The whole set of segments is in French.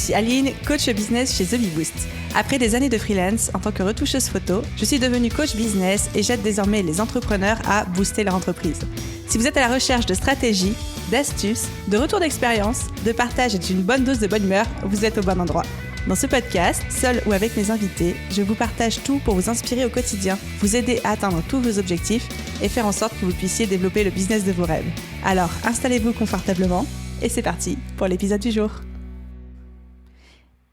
suis Aline, coach business chez The Bee Boost. Après des années de freelance en tant que retoucheuse photo, je suis devenue coach business et j'aide désormais les entrepreneurs à booster leur entreprise. Si vous êtes à la recherche de stratégies, d'astuces, de retours d'expérience, de partage et d'une bonne dose de bonne humeur, vous êtes au bon endroit. Dans ce podcast, seul ou avec mes invités, je vous partage tout pour vous inspirer au quotidien, vous aider à atteindre tous vos objectifs et faire en sorte que vous puissiez développer le business de vos rêves. Alors, installez-vous confortablement et c'est parti pour l'épisode du jour.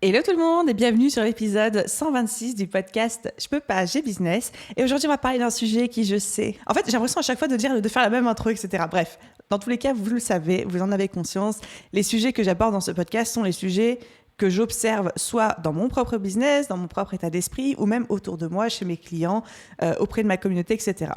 Hello tout le monde et bienvenue sur l'épisode 126 du podcast Je peux pas, j'ai business. Et aujourd'hui, on va parler d'un sujet qui, je sais... En fait, j'ai l'impression à chaque fois de faire la même intro, etc. Bref, dans tous les cas, vous le savez, vous en avez conscience. Les sujets que j'aborde dans ce podcast sont les sujets que j'observe soit dans mon propre business, dans mon propre état d'esprit, ou même autour de moi, chez mes clients, auprès de ma communauté, etc.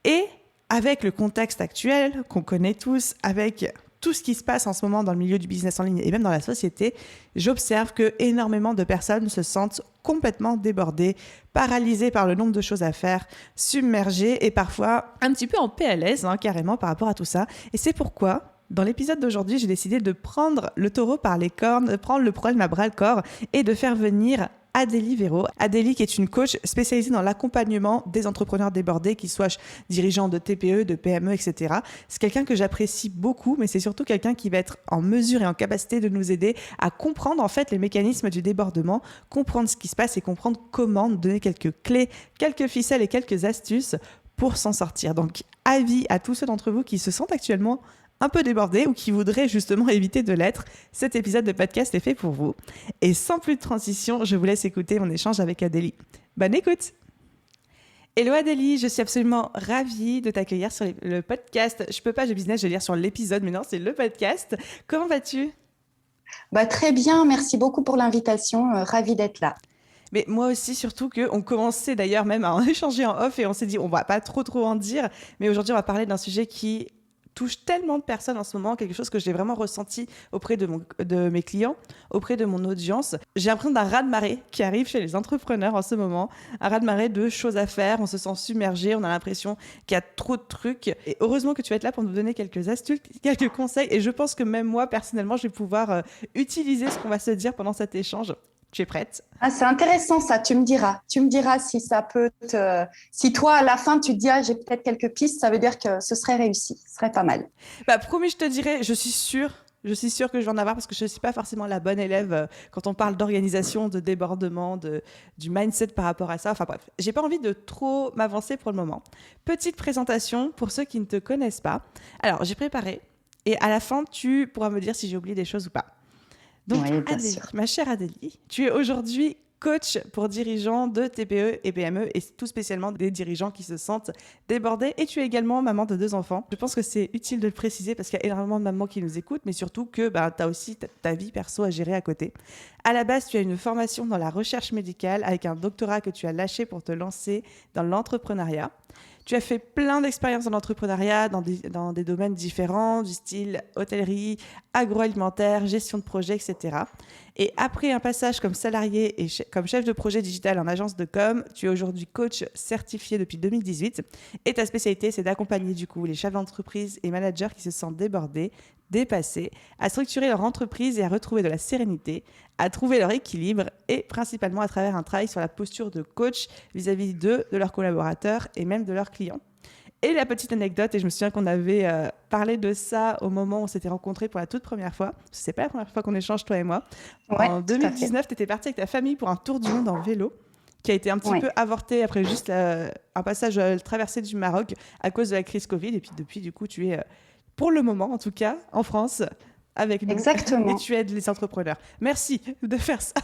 Et avec le contexte actuel qu'on connaît tous, avec tout ce qui se passe en ce moment dans le milieu du business en ligne et même dans la société, j'observe que énormément de personnes se sentent complètement débordées, paralysées par le nombre de choses à faire, submergées et parfois un petit peu en PLS, carrément par rapport à tout ça. Et c'est pourquoi, dans l'épisode d'aujourd'hui, j'ai décidé de prendre le taureau par les cornes, de prendre le problème à bras-le-corps et de faire venir Adélie Véro. Adélie qui est une coach spécialisée dans l'accompagnement des entrepreneurs débordés, qu'ils soient dirigeants de TPE, de PME, etc. C'est quelqu'un que j'apprécie beaucoup, mais c'est surtout quelqu'un qui va être en mesure et en capacité de nous aider à comprendre en fait les mécanismes du débordement, comprendre ce qui se passe et comprendre comment nous donner quelques clés, quelques ficelles et quelques astuces pour s'en sortir. Donc, avis à tous ceux d'entre vous qui se sentent actuellement un peu débordé ou qui voudrait justement éviter de l'être, cet épisode de podcast est fait pour vous. Et sans plus de transition, je vous laisse écouter mon échange avec Adélie. Bonne écoute! Hello Adélie, je suis absolument ravie de t'accueillir sur le podcast. Je peux pas, j'ai business, je vais lire sur l'épisode, mais non, c'est le podcast. Comment vas-tu? Très bien, merci beaucoup pour l'invitation, ravie d'être là. Mais moi aussi, surtout qu'on commençait d'ailleurs même à en échanger en off et on s'est dit, on va pas trop en dire, mais aujourd'hui on va parler d'un sujet qui touche tellement de personnes en ce moment, quelque chose que j'ai vraiment ressenti auprès de mes clients, auprès de mon audience. J'ai l'impression d'un raz-de-marée qui arrive chez les entrepreneurs en ce moment, un raz-de-marée de choses à faire, on se sent submergé, on a l'impression qu'il y a trop de trucs. Et heureusement que tu vas être là pour nous donner quelques astuces, quelques conseils, et je pense que même moi, personnellement, je vais pouvoir utiliser ce qu'on va se dire pendant cet échange. Tu es prête? C'est intéressant ça, tu me diras si ça peut si toi à la fin tu te dis j'ai peut-être quelques pistes, ça veut dire que ce serait réussi, ce serait pas mal. Promis, je te dirai, je suis sûre que je vais en avoir parce que je ne suis pas forcément la bonne élève quand on parle d'organisation, de débordement, du mindset par rapport à ça. Enfin bref, j'ai pas envie de trop m'avancer pour le moment. Petite présentation pour ceux qui ne te connaissent pas. Alors, j'ai préparé et à la fin, tu pourras me dire si j'ai oublié des choses ou pas. Donc, oui, Adélie, ma chère Adélie, tu es aujourd'hui coach pour dirigeants de TPE et PME et tout spécialement des dirigeants qui se sentent débordés. Et tu es également maman de 2 enfants. Je pense que c'est utile de le préciser parce qu'il y a énormément de mamans qui nous écoutent, mais surtout que tu as aussi ta vie perso à gérer à côté. À la base, tu as une formation dans la recherche médicale avec un doctorat que tu as lâché pour te lancer dans l'entrepreneuriat. Tu as fait plein d'expériences dans l'entrepreneuriat, dans des domaines différents, du style hôtellerie, agroalimentaire, gestion de projet, etc. Et après un passage comme salarié et comme chef de projet digital en agence de com, tu es aujourd'hui coach certifié depuis 2018. Et ta spécialité, c'est d'accompagner du coup les chefs d'entreprise et managers qui se sentent débordés, dépassés, à structurer leur entreprise et à retrouver de la sérénité, à trouver leur équilibre et principalement à travers un travail sur la posture de coach vis-à-vis de leurs collaborateurs et même de leurs clients. Et la petite anecdote, et je me souviens qu'on avait parlé de ça au moment où on s'était rencontrés pour la toute première fois, parce que c'est pas la première fois qu'on échange toi et moi. Ouais, en 2019, tu étais partie avec ta famille pour un tour du monde en vélo qui a été un petit peu avorté après juste un passage traversé du Maroc à cause de la crise Covid. Et puis depuis, du coup, tu es, pour le moment en tout cas, en France, avec nous. Exactement. Et tu aides les entrepreneurs. Merci de faire ça.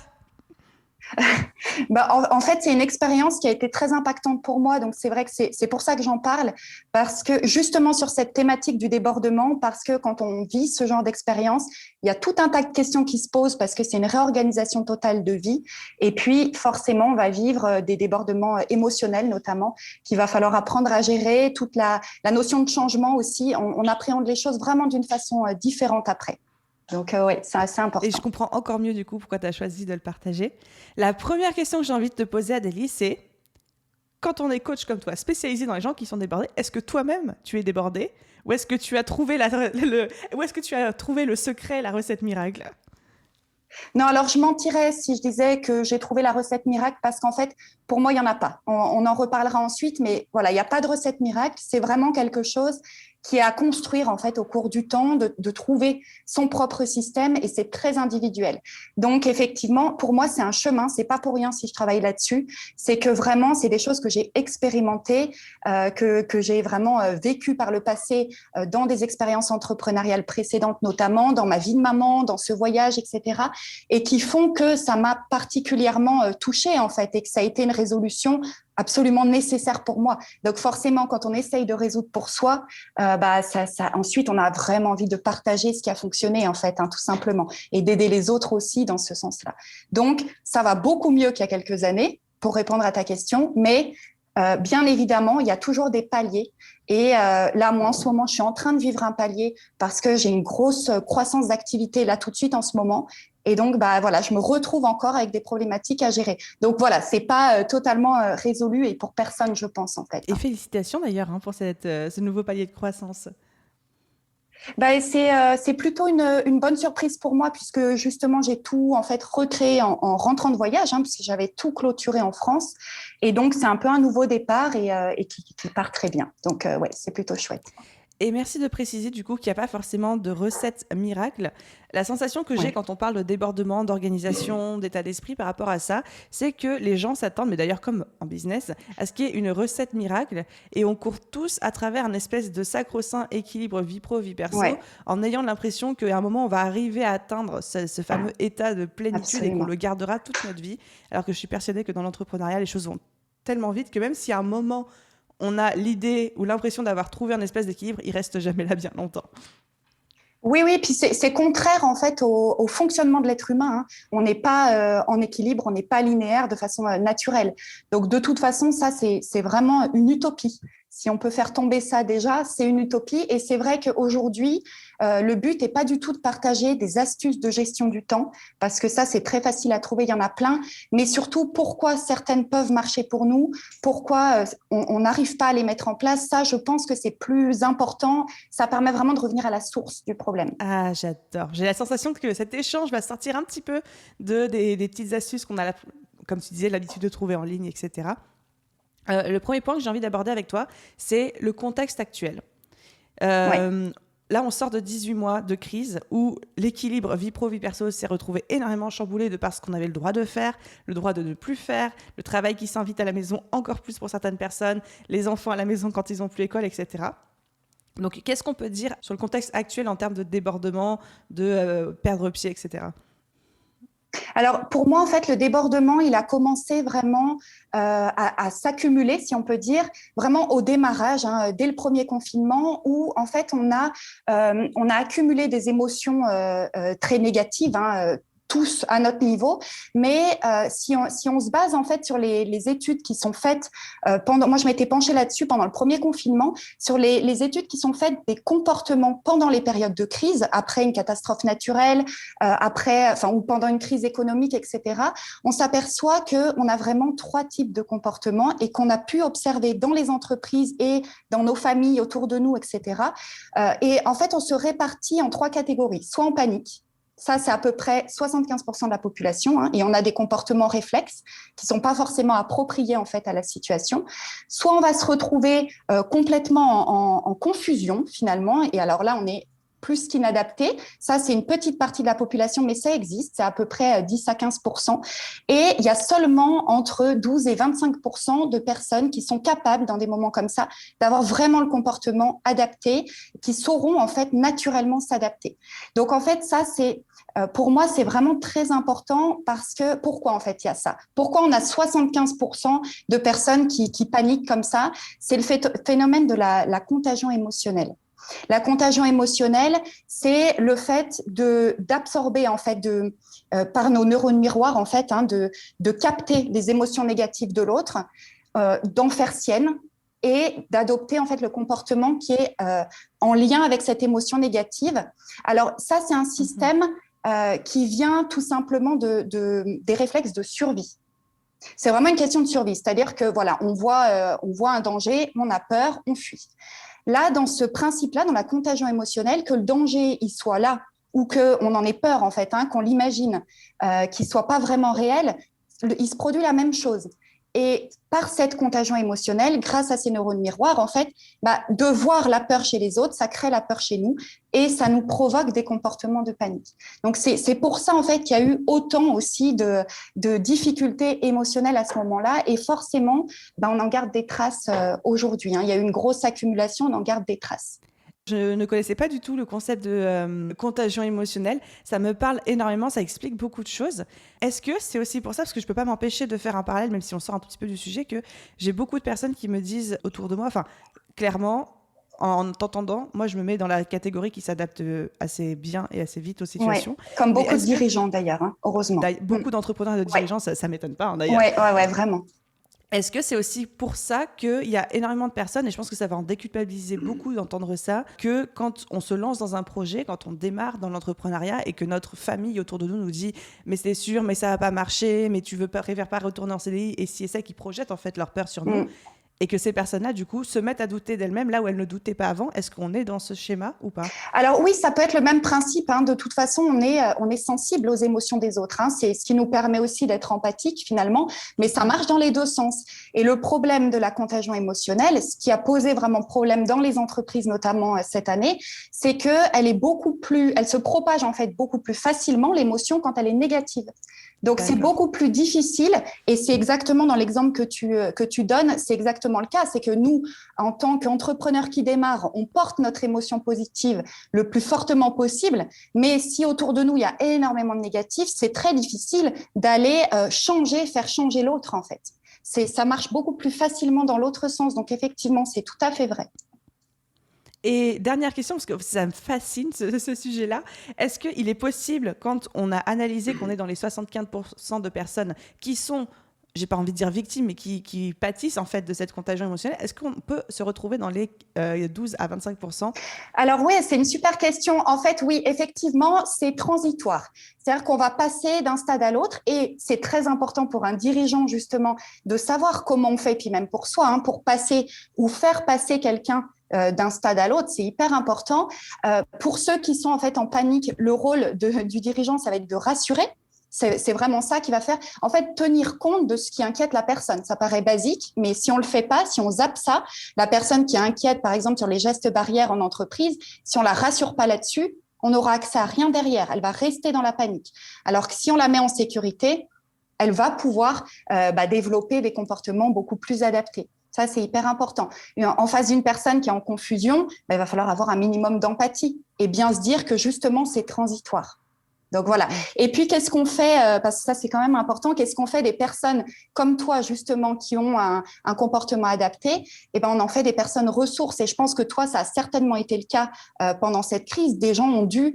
En fait, c'est une expérience qui a été très impactante pour moi. Donc, c'est vrai que c'est pour ça que j'en parle, parce que justement sur cette thématique du débordement, parce que quand on vit ce genre d'expérience, il y a tout un tas de questions qui se posent parce que c'est une réorganisation totale de vie. Et puis, forcément, on va vivre des débordements émotionnels, notamment, qu'il va falloir apprendre à gérer. Toute la notion de changement aussi, on appréhende les choses vraiment d'une façon différente après. Donc, c'est assez important. Et je comprends encore mieux, du coup, pourquoi tu as choisi de le partager. La première question que j'ai envie de te poser, Adélie, c'est quand on est coach comme toi, spécialisé dans les gens qui sont débordés, est-ce que toi-même, tu es débordé? Ou est-ce que tu as trouvé le secret, la recette miracle? Non, alors je mentirais si je disais que j'ai trouvé la recette miracle parce qu'en fait, pour moi, il n'y en a pas. On en reparlera ensuite, mais voilà, il n'y a pas de recette miracle. C'est vraiment quelque chose qui est à construire en fait au cours du temps, de trouver son propre système et c'est très individuel. Donc effectivement, pour moi, c'est un chemin. C'est pas pour rien si je travaille là-dessus. C'est que vraiment, c'est des choses que j'ai expérimentées, que j'ai vraiment vécues par le passé dans des expériences entrepreneuriales précédentes, notamment dans ma vie de maman, dans ce voyage, etc. et qui font que ça m'a particulièrement touchée en fait et que ça a été une résolution absolument nécessaire pour moi. Donc forcément, quand on essaye de résoudre pour soi, ensuite on a vraiment envie de partager ce qui a fonctionné en fait, tout simplement, et d'aider les autres aussi dans ce sens-là. Donc ça va beaucoup mieux qu'il y a quelques années pour répondre à ta question, mais bien évidemment, il y a toujours des paliers. Et là, moi, en ce moment, je suis en train de vivre un palier parce que j'ai une grosse croissance d'activité là tout de suite en ce moment. Et donc, voilà, je me retrouve encore avec des problématiques à gérer. Donc voilà, c'est pas totalement résolu et pour personne, je pense en fait. Et félicitations d'ailleurs pour ce nouveau palier de croissance. C'est plutôt une bonne surprise pour moi puisque justement j'ai tout en fait recréé en rentrant de voyage puisque j'avais tout clôturé en France et donc c'est un peu un nouveau départ et qui part très bien. Donc ouais, c'est plutôt chouette. Et merci de préciser du coup qu'il n'y a pas forcément de recette miracle. La sensation que j'ai quand on parle de débordement, d'organisation, d'état d'esprit par rapport à ça, c'est que les gens s'attendent, mais d'ailleurs comme en business, à ce qu'il y ait une recette miracle et on court tous à travers un espèce de sacro-saint équilibre vie pro, vie perso, en ayant l'impression qu'à un moment on va arriver à atteindre ce fameux état de plénitude. Absolument. Et qu'on le gardera toute notre vie. Alors que je suis persuadée que dans l'entrepreneuriat, les choses vont tellement vite que même si à un moment on a l'idée ou l'impression d'avoir trouvé un espèce d'équilibre, il reste jamais là bien longtemps. Oui, puis c'est contraire en fait au fonctionnement de l'être humain. On n'est pas en équilibre, on n'est pas linéaire de façon naturelle. Donc de toute façon, ça c'est vraiment une utopie. Si on peut faire tomber ça déjà, c'est une utopie. Et c'est vrai qu'aujourd'hui, le but n'est pas du tout de partager des astuces de gestion du temps, parce que ça, c'est très facile à trouver, il y en a plein. Mais surtout, pourquoi certaines peuvent marcher pour nous, pourquoi on n'arrive pas à les mettre en place, ça, je pense que c'est plus important. Ça permet vraiment de revenir à la source du problème. Ah, j'adore. J'ai la sensation que cet échange va sortir un petit peu des petites astuces qu'on a, comme tu disais, l'habitude de trouver en ligne, etc. Le premier point que j'ai envie d'aborder avec toi, c'est le contexte actuel. Là, on sort de 18 mois de crise où l'équilibre vie pro, vie perso s'est retrouvé énormément chamboulé de par ce qu'on avait le droit de faire, le droit de ne plus faire, le travail qui s'invite à la maison encore plus pour certaines personnes, les enfants à la maison quand ils n'ont plus école, etc. Donc, qu'est-ce qu'on peut dire sur le contexte actuel en termes de débordement, de perdre pied, etc. Alors, pour moi, en fait, le débordement, il a commencé vraiment à s'accumuler, si on peut dire, vraiment au démarrage, dès le premier confinement, où, en fait, on a accumulé des émotions très négatives, tous à notre niveau, mais si on se base en fait sur les études qui sont faites moi je m'étais penchée là-dessus pendant le premier confinement, sur les études qui sont faites des comportements pendant les périodes de crise, après une catastrophe naturelle, ou pendant une crise économique, etc. On s'aperçoit qu'on a vraiment 3 types de comportements et qu'on a pu observer dans les entreprises et dans nos familles autour de nous, etc. Et en fait, on se répartit en 3 catégories, soit en panique. Ça, c'est à peu près 75% de la population, et on a des comportements réflexes qui ne sont pas forcément appropriés en fait à la situation. Soit on va se retrouver complètement en confusion finalement, et alors là, on est plus qu'inadapté. Ça, c'est une petite partie de la population, mais ça existe, c'est à peu près 10 à 15%. Et il y a seulement entre 12 et 25% de personnes qui sont capables, dans des moments comme ça, d'avoir vraiment le comportement adapté, qui sauront en fait naturellement s'adapter. Donc en fait, ça, pour moi, c'est vraiment très important parce que pourquoi en fait il y a ça? Pourquoi on a 75% de personnes qui paniquent comme ça? C'est le phénomène de la contagion émotionnelle. La contagion émotionnelle, c'est le fait d'absorber en fait par nos neurones miroirs en fait, de capter les émotions négatives de l'autre, d'en faire sienne et d'adopter en fait le comportement qui est en lien avec cette émotion négative. Alors ça, c'est un système qui vient tout simplement des réflexes de survie. C'est vraiment une question de survie, c'est-à-dire que voilà, on voit un danger, on a peur, on fuit. Là, dans ce principe-là, dans la contagion émotionnelle, que le danger il soit là ou qu'on en ait peur, en fait, qu'on l'imagine, qu'il ne soit pas vraiment réel, il se produit la même chose. Et par cette contagion émotionnelle, grâce à ces neurones miroirs, en fait, de voir la peur chez les autres, ça crée la peur chez nous et ça nous provoque des comportements de panique. Donc, c'est pour ça, en fait, qu'il y a eu autant aussi de difficultés émotionnelles à ce moment-là. Et forcément, on en garde des traces aujourd'hui. Il y a eu une grosse accumulation, on en garde des traces. Je ne connaissais pas du tout le concept de contagion émotionnelle. Ça me parle énormément, ça explique beaucoup de choses. Est-ce que c'est aussi pour ça, parce que je ne peux pas m'empêcher de faire un parallèle, même si on sort un tout petit peu du sujet, que j'ai beaucoup de personnes qui me disent autour de moi, enfin, clairement, en t'entendant, moi, je me mets dans la catégorie qui s'adapte assez bien et assez vite aux situations. Comme beaucoup de dirigeants, d'ailleurs, heureusement. Beaucoup d'entrepreneurs et de dirigeants, ça ne m'étonne pas, d'ailleurs. Oui, vraiment. Est-ce que c'est aussi pour ça qu'il y a énormément de personnes, et je pense que ça va en déculpabiliser beaucoup d'entendre ça, que quand on se lance dans un projet, quand on démarre dans l'entrepreneuriat et que notre famille autour de nous dit « mais c'est sûr, mais ça va pas marcher, mais tu préfères pas retourner en CDI » et si et ça qui projettent en fait leur peur sur nous, et que ces personnes-là, du coup, se mettent à douter d'elles-mêmes là où elles ne doutaient pas avant. Est-ce qu'on est dans ce schéma ou pas ? Alors oui, ça peut être le même principe. De toute façon, on est sensible aux émotions des autres. C'est ce qui nous permet aussi d'être empathique finalement, mais ça marche dans les deux sens. Et le problème de la contagion émotionnelle, ce qui a posé vraiment problème dans les entreprises, notamment cette année, c'est qu'elle elle se propage en fait beaucoup plus facilement l'émotion quand elle est négative. Donc, c'est beaucoup plus difficile et c'est exactement dans l'exemple que tu donnes, c'est exactement le cas. C'est que nous, en tant qu'entrepreneurs qui démarrent, on porte notre émotion positive le plus fortement possible. Mais si autour de nous, il y a énormément de négatifs, c'est très difficile d'aller faire changer l'autre, en fait. Ça marche beaucoup plus facilement dans l'autre sens. Donc, effectivement, c'est tout à fait vrai. Et dernière question, parce que ça me fascine ce sujet-là, est-ce qu'il est possible, quand on a analysé qu'on est dans les 75% de personnes qui sont, j'ai pas envie de dire victimes, mais qui pâtissent en fait de cette contagion émotionnelle, est-ce qu'on peut se retrouver dans les 12 à 25%? Alors oui, c'est une super question. En fait, oui, effectivement, c'est transitoire. C'est-à-dire qu'on va passer d'un stade à l'autre et c'est très important pour un dirigeant justement de savoir comment on fait, puis même pour soi, pour passer ou faire passer quelqu'un d'un stade à l'autre, c'est hyper important. Pour ceux qui sont en fait en panique, le rôle du dirigeant, ça va être de rassurer. C'est vraiment ça qui va faire, en fait, tenir compte de ce qui inquiète la personne. Ça paraît basique, mais si on le fait pas, si on zappe ça, la personne qui est inquiète, par exemple, sur les gestes barrières en entreprise, si on la rassure pas là-dessus, on n'aura accès à rien derrière. Elle va rester dans la panique. Alors que si on la met en sécurité, elle va pouvoir développer des comportements beaucoup plus adaptés. Ça, c'est hyper important. En face d'une personne qui est en confusion, il va falloir avoir un minimum d'empathie et bien se dire que justement, c'est transitoire. Donc voilà. Et puis, qu'est-ce qu'on fait, parce que ça, c'est quand même important, qu'est-ce qu'on fait des personnes comme toi, justement, qui ont un comportement adapté? On en fait des personnes ressources. Et je pense que toi, ça a certainement été le cas pendant cette crise. Des gens ont dû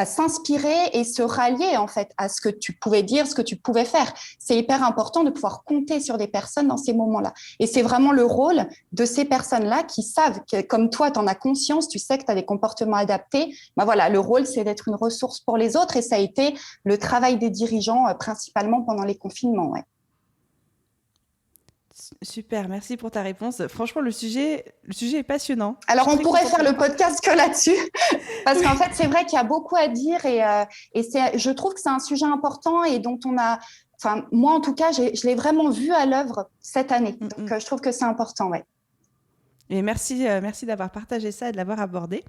s'inspirer et se rallier, en fait, à ce que tu pouvais dire, ce que tu pouvais faire. C'est hyper important de pouvoir compter sur des personnes dans ces moments-là. Et c'est vraiment le rôle de ces personnes-là qui savent que, comme toi, tu en as conscience, tu sais que tu as des comportements adaptés. Voilà, le rôle, c'est d'être une ressource pour les autres et ça a été le travail des dirigeants principalement pendant les confinements. Ouais. Super, merci pour ta réponse. Franchement, le sujet est passionnant. Alors, on pourrait faire le podcast que là-dessus, parce qu'en fait, c'est vrai qu'il y a beaucoup à dire et je trouve que c'est un sujet important et dont on a, moi en tout cas, je l'ai vraiment vu à l'œuvre cette année. Donc, je trouve que c'est important, ouais. Et merci d'avoir partagé ça et de l'avoir abordé.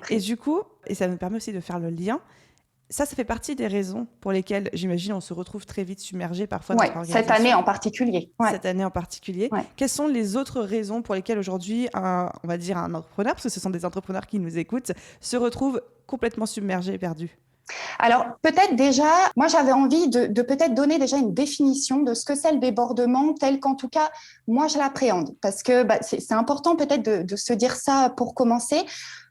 Et du coup, et ça me permet aussi de faire le lien, ça fait partie des raisons pour lesquelles, j'imagine, on se retrouve très vite submergé parfois dans notre organisation. Cette année en particulier. Ouais. Cette année en particulier. Ouais. Quelles sont les autres raisons pour lesquelles aujourd'hui, on va dire un entrepreneur, parce que ce sont des entrepreneurs qui nous écoutent, se retrouve complètement submergé et perdu? Alors, peut-être déjà, moi, j'avais envie de peut-être donner déjà une définition de ce que c'est le débordement, tel qu'en tout cas, moi, je l'appréhende. Parce que c'est important peut-être de se dire ça pour commencer.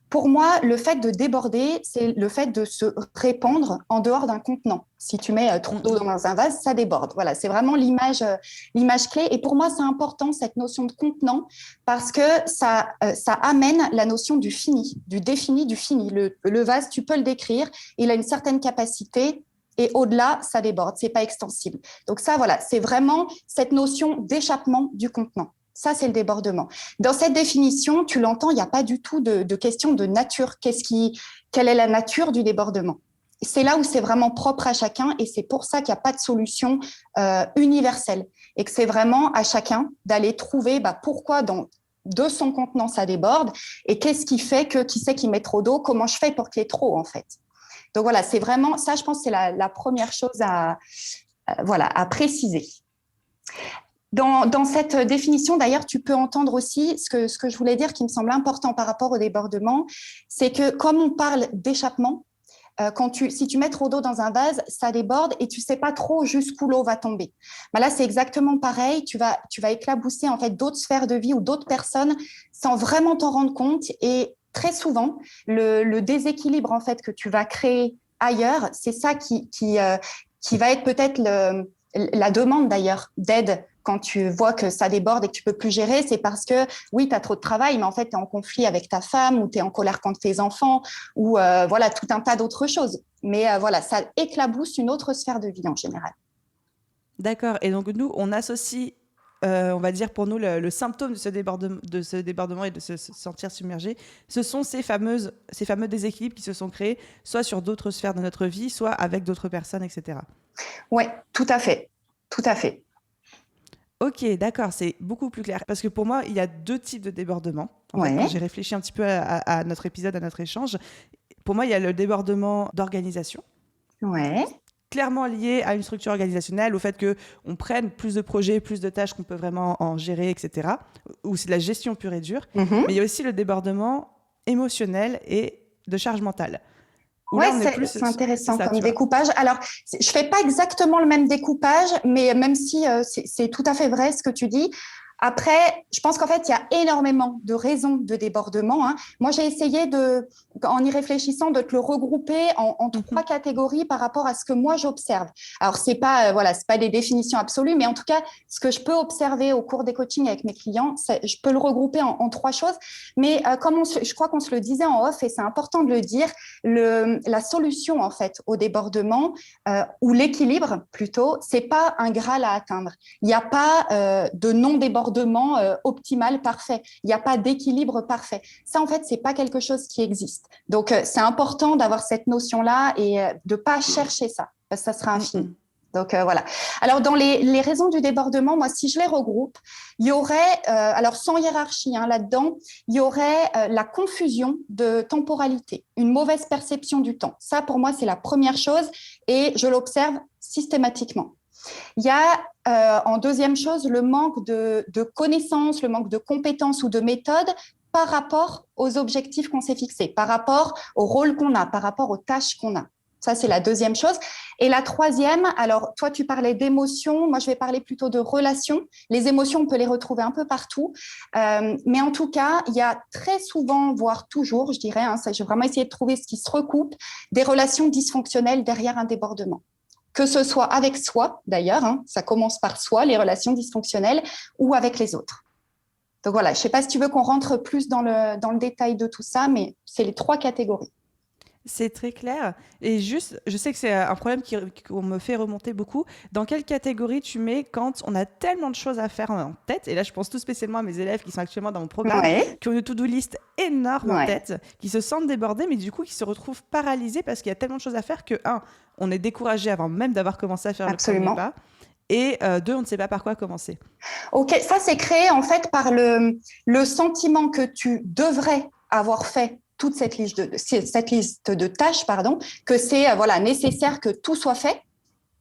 Pour moi, le fait de déborder, c'est le fait de se répandre en dehors d'un contenant. Si tu mets trop d'eau dans un vase, ça déborde. Voilà, c'est vraiment l'image clé. Et pour moi, c'est important, cette notion de contenant, parce que ça amène la notion du fini, du défini, du fini. Le vase, tu peux le décrire, il a une certaine capacité, et au-delà, ça déborde, c'est pas extensible. Donc ça, voilà, c'est vraiment cette notion d'échappement du contenant. Ça, c'est le débordement. Dans cette définition, tu l'entends, il n'y a pas du tout de question de nature. Quelle est la nature du débordement? C'est là où c'est vraiment propre à chacun et c'est pour ça qu'il n'y a pas de solution universelle et que c'est vraiment à chacun d'aller trouver pourquoi de son contenant ça déborde et qu'est-ce qui fait qui c'est qui met trop d'eau, comment je fais pour qu'il y ait trop en fait. Donc voilà, c'est vraiment ça, je pense que c'est la première chose à préciser. Dans cette définition, d'ailleurs, tu peux entendre aussi ce que je voulais dire qui me semble important par rapport au débordement, c'est que comme on parle d'échappement, si tu mets trop d'eau dans un vase, ça déborde et tu sais pas trop jusqu'où l'eau va tomber. Là, c'est exactement pareil. Tu vas éclabousser en fait d'autres sphères de vie ou d'autres personnes sans vraiment t'en rendre compte. Et très souvent, le déséquilibre en fait que tu vas créer ailleurs, c'est ça qui va être peut-être la demande d'ailleurs d'aide. Quand tu vois que ça déborde et que tu peux plus gérer, c'est parce que, oui, tu as trop de travail, mais en fait, tu es en conflit avec ta femme ou tu es en colère contre tes enfants ou tout un tas d'autres choses. Mais ça éclabousse une autre sphère de vie en général. D'accord. Et donc, nous, on associe, on va dire pour nous, le symptôme de ce débordement et de se sentir submergé, ce sont ces fameux déséquilibres qui se sont créés, soit sur d'autres sphères de notre vie, soit avec d'autres personnes, etc. Oui, tout à fait. Tout à fait. Ok, d'accord, c'est beaucoup plus clair. Parce que pour moi, il y a deux types de débordements. En fait, quand j'ai réfléchi un petit peu à notre épisode, à notre échange, pour moi, il y a le débordement d'organisation. Ouais. Clairement lié à une structure organisationnelle, au fait qu'on prenne plus de projets, plus de tâches qu'on peut vraiment en gérer, etc. Ou c'est de la gestion pure et dure. Mm-hmm. Mais il y a aussi le débordement émotionnel et de charge mentale. Oui, c'est intéressant comme découpage. Alors, je ne fais pas exactement le même découpage, mais même si c'est tout à fait vrai ce que tu dis. Après, je pense qu'en fait, il y a énormément de raisons de débordement. Moi, j'ai essayé en y réfléchissant, de te le regrouper en trois catégories par rapport à ce que moi j'observe. Alors, c'est pas des définitions absolues, mais en tout cas, ce que je peux observer au cours des coachings avec mes clients, je peux le regrouper en trois choses. Mais comme je crois qu'on se le disait en off, et c'est important de le dire, la solution en fait au débordement ou l'équilibre plutôt, c'est pas un Graal à atteindre. Il n'y a pas de non-débordement optimal, parfait. Il n'y a pas d'équilibre parfait. Ça, en fait, c'est pas quelque chose qui existe. Donc, c'est important d'avoir cette notion-là et de pas chercher ça, parce que ça sera infini. Donc, voilà. Alors, dans les raisons du débordement, moi, si je les regroupe, il y aurait, alors sans hiérarchie là-dedans, il y aurait la confusion de temporalité, une mauvaise perception du temps. Ça, pour moi, c'est la première chose et je l'observe systématiquement. Il y a en deuxième chose le manque de connaissances, le manque de compétences ou de méthodes par rapport aux objectifs qu'on s'est fixés, par rapport au rôle qu'on a, par rapport aux tâches qu'on a. Ça, c'est la deuxième chose. Et la troisième, alors toi, tu parlais d'émotions, moi, je vais parler plutôt de relations. Les émotions, on peut les retrouver un peu partout. Mais en tout cas, il y a très souvent, voire toujours, je dirais, j'ai vraiment essayé de trouver ce qui se recoupe, des relations dysfonctionnelles derrière un débordement. Que ce soit avec soi, d'ailleurs, ça commence par soi, les relations dysfonctionnelles, ou avec les autres. Donc voilà, je ne sais pas si tu veux qu'on rentre plus dans le détail de tout ça, mais c'est les trois catégories. C'est très clair. Et juste, je sais que c'est un problème qu'on me fait remonter beaucoup. Dans quelle catégorie tu mets quand on a tellement de choses à faire en tête? Et là, je pense tout spécialement à mes élèves qui sont actuellement dans mon programme, qui ont une to-do list énorme en tête, qui se sentent débordés, mais du coup, qui se retrouvent paralysés parce qu'il y a tellement de choses à faire que, on est découragé avant même d'avoir commencé à faire le premier pas. Et deux, on ne sait pas par quoi commencer. Ok, ça c'est créé en fait par le sentiment que tu devrais avoir fait toute cette liste de tâches, que c'est nécessaire que tout soit fait.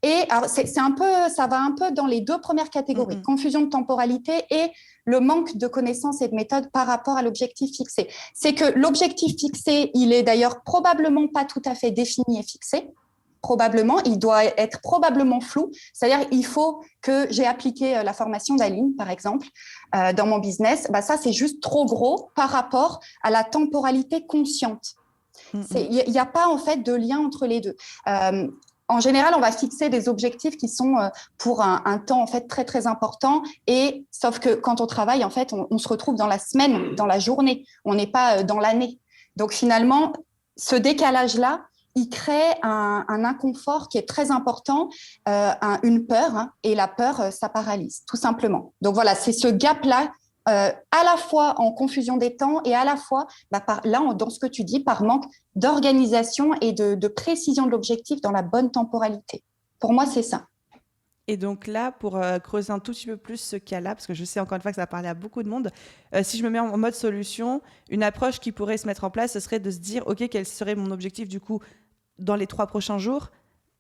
Et alors ça va un peu dans les deux premières catégories, confusion de temporalité et le manque de connaissances et de méthodes par rapport à l'objectif fixé. C'est que l'objectif fixé, il est d'ailleurs probablement pas tout à fait défini et fixé. Probablement, il doit être probablement flou. C'est-à-dire, il faut que j'ai appliqué la formation d'Aline, par exemple, dans mon business. Ça, c'est juste trop gros par rapport à la temporalité consciente. Il n'y a pas, en fait, de lien entre les deux. En général, on va fixer des objectifs qui sont pour un temps, en fait, très, très important. Et sauf que quand on travaille, en fait, on se retrouve dans la semaine, dans la journée. On n'est pas dans l'année. Donc, finalement, ce décalage-là, il crée un inconfort qui est très important, une peur, et la peur, ça paralyse, tout simplement. Donc voilà, c'est ce gap-là à la fois en confusion des temps et à la fois, dans ce que tu dis, par manque d'organisation et de précision de l'objectif dans la bonne temporalité. Pour moi, c'est ça. Et donc là, pour creuser un tout petit peu plus ce cas-là, parce que je sais encore une fois que ça va parler à beaucoup de monde, si je me mets en mode solution, une approche qui pourrait se mettre en place, ce serait de se dire, OK, quel serait mon objectif du coup dans les 3 prochains jours,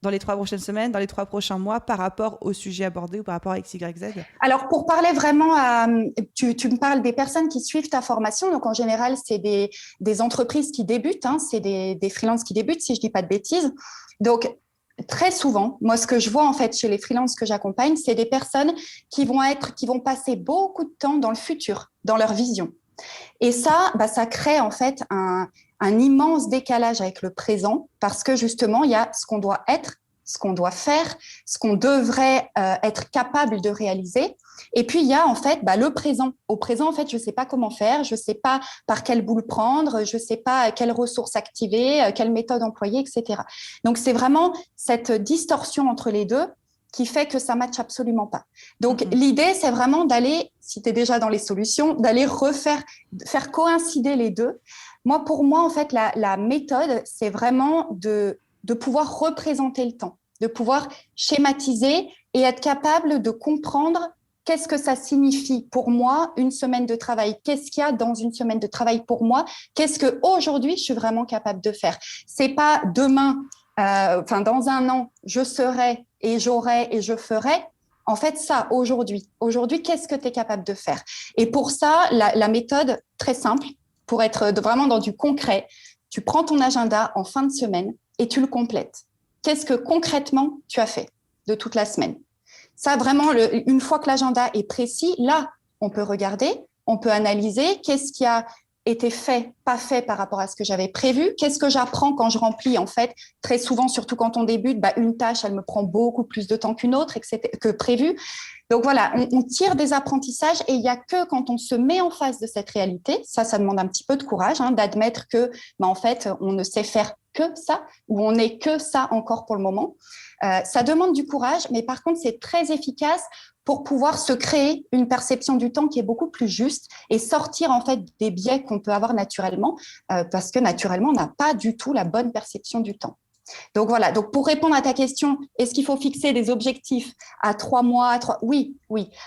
dans les 3 prochaines semaines, dans les 3 prochains mois, par rapport au sujet abordé ou par rapport à X, Y, Z? Alors, pour parler vraiment tu me parles des personnes qui suivent ta formation. Donc, en général, c'est des entreprises qui débutent, hein, c'est des freelances qui débutent, si je ne dis pas de bêtises. Donc, très souvent, moi, ce que je vois en fait chez les freelances que j'accompagne, c'est des personnes qui vont passer beaucoup de temps dans le futur, dans leur vision. Et ça, ça crée en fait un immense décalage avec le présent parce que justement, il y a ce qu'on doit être, ce qu'on doit faire, ce qu'on devrait être capable de réaliser. Et puis, il y a en fait le présent. Au présent, en fait, je ne sais pas comment faire, je ne sais pas par quelle boule prendre, je ne sais pas quelles ressources activer, quelle méthode employer, etc. Donc, c'est vraiment cette distorsion entre les deux qui fait que ça ne matche absolument pas. Donc, l'idée, c'est vraiment d'aller, si tu es déjà dans les solutions, d'aller faire coïncider les deux. Pour moi, en fait, la méthode, c'est vraiment de pouvoir représenter le temps, de pouvoir schématiser et être capable de comprendre qu'est-ce que ça signifie pour moi une semaine de travail, qu'est-ce qu'il y a dans une semaine de travail pour moi, qu'est-ce qu'aujourd'hui je suis vraiment capable de faire. C'est pas demain, dans un an, je serai et j'aurai et je ferai. En fait, ça, aujourd'hui, qu'est-ce que tu es capable de faire? Et pour ça, la méthode très simple, pour être vraiment dans du concret, tu prends ton agenda en fin de semaine et tu le complètes. Qu'est-ce que concrètement tu as fait de toute la semaine? Ça, vraiment, une fois que l'agenda est précis, là, on peut regarder, on peut analyser qu'est-ce qui a été fait, pas fait par rapport à ce que j'avais prévu. Qu'est-ce que j'apprends quand je remplis, en fait, très souvent, surtout quand on débute, une tâche, elle me prend beaucoup plus de temps qu'une autre, que prévu. Donc voilà, on tire des apprentissages et il n'y a que quand on se met en face de cette réalité, ça demande un petit peu de courage, d'admettre que, en fait, on ne sait faire que ça ou on n'est que ça encore pour le moment. Ça demande du courage, mais par contre, c'est très efficace pour pouvoir se créer une perception du temps qui est beaucoup plus juste et sortir en fait des biais qu'on peut avoir naturellement, parce que naturellement, on n'a pas du tout la bonne perception du temps. Donc voilà, donc pour répondre à ta question, est-ce qu'il faut fixer des objectifs à 3 mois, Oui.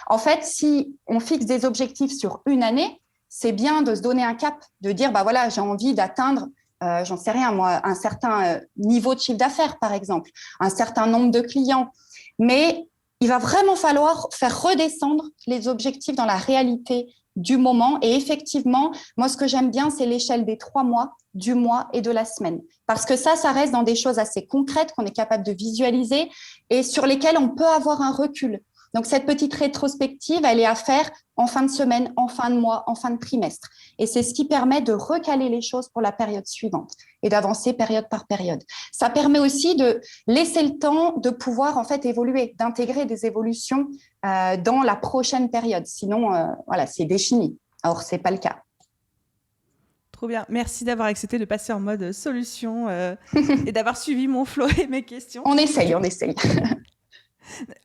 En fait, si on fixe des objectifs sur une année, c'est bien de se donner un cap, de dire, voilà, j'ai envie d'atteindre, j'en sais rien moi, un certain niveau de chiffre d'affaires, par exemple, un certain nombre de clients. Mais il va vraiment falloir faire redescendre les objectifs dans la réalité du moment. Et effectivement, moi, ce que j'aime bien, c'est l'échelle des 3 mois, du mois et de la semaine. Parce que ça reste dans des choses assez concrètes qu'on est capable de visualiser et sur lesquelles on peut avoir un recul. Donc, cette petite rétrospective, elle est à faire en fin de semaine, en fin de mois, en fin de trimestre. Et c'est ce qui permet de recaler les choses pour la période suivante et d'avancer période par période. Ça permet aussi de laisser le temps de pouvoir en fait évoluer, d'intégrer des évolutions dans la prochaine période. Sinon, c'est défini. Or, ce n'est pas le cas. Trop bien. Merci d'avoir accepté de passer en mode solution et d'avoir suivi mon flow et mes questions. On essaye.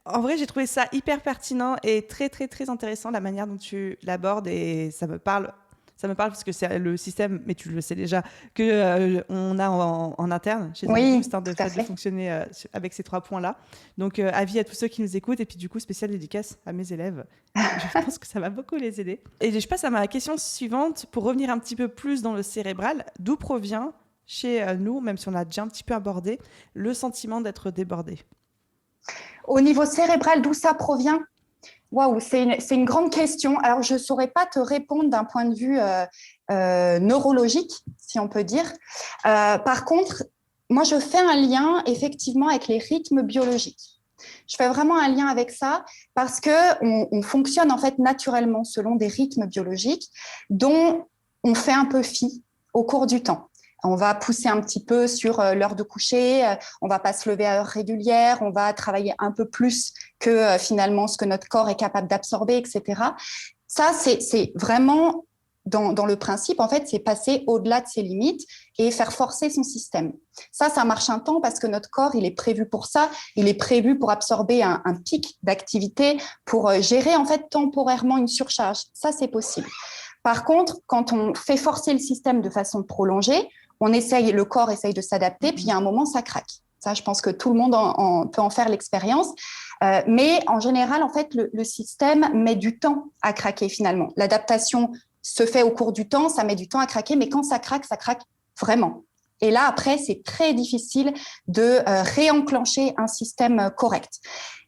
En vrai, j'ai trouvé ça hyper pertinent et très, très, très intéressant la manière dont tu l'abordes et ça me parle. Ça me parle parce que c'est le système, mais tu le sais déjà, qu'on a en interne chez Boost, de fonctionner avec ces 3 points-là. Donc, avis à tous ceux qui nous écoutent et puis du coup, spéciale dédicace à mes élèves. Je pense que ça va beaucoup les aider. Et je passe à ma question suivante pour revenir un petit peu plus dans le cérébral. D'où provient chez nous, même si on a déjà un petit peu abordé, le sentiment d'être débordé? Au niveau cérébral, d'où ça provient? Waouh, c'est une grande question. Alors, je ne saurais pas te répondre d'un point de vue neurologique, si on peut dire. Par contre, moi, je fais un lien effectivement avec les rythmes biologiques. Je fais vraiment un lien avec ça parce qu'on fonctionne en fait naturellement selon des rythmes biologiques dont on fait un peu fi au cours du temps. On va pousser un petit peu sur l'heure de coucher, on ne va pas se lever à heure régulière, on va travailler un peu plus que finalement ce que notre corps est capable d'absorber, etc. Ça, c'est vraiment dans le principe, en fait, c'est passer au-delà de ses limites et faire forcer son système. Ça marche un temps parce que notre corps, il est prévu pour ça. Il est prévu pour absorber un pic d'activité, pour gérer, en fait, temporairement une surcharge. Ça, c'est possible. Par contre, quand on fait forcer le système de façon prolongée, le corps essaye de s'adapter, puis il y a un moment, ça craque. Ça, je pense que tout le monde peut en faire l'expérience. Mais en général, en fait, le système met du temps à craquer finalement. L'adaptation se fait au cours du temps, ça met du temps à craquer, mais quand ça craque vraiment. Et là, après, c'est très difficile de réenclencher un système correct.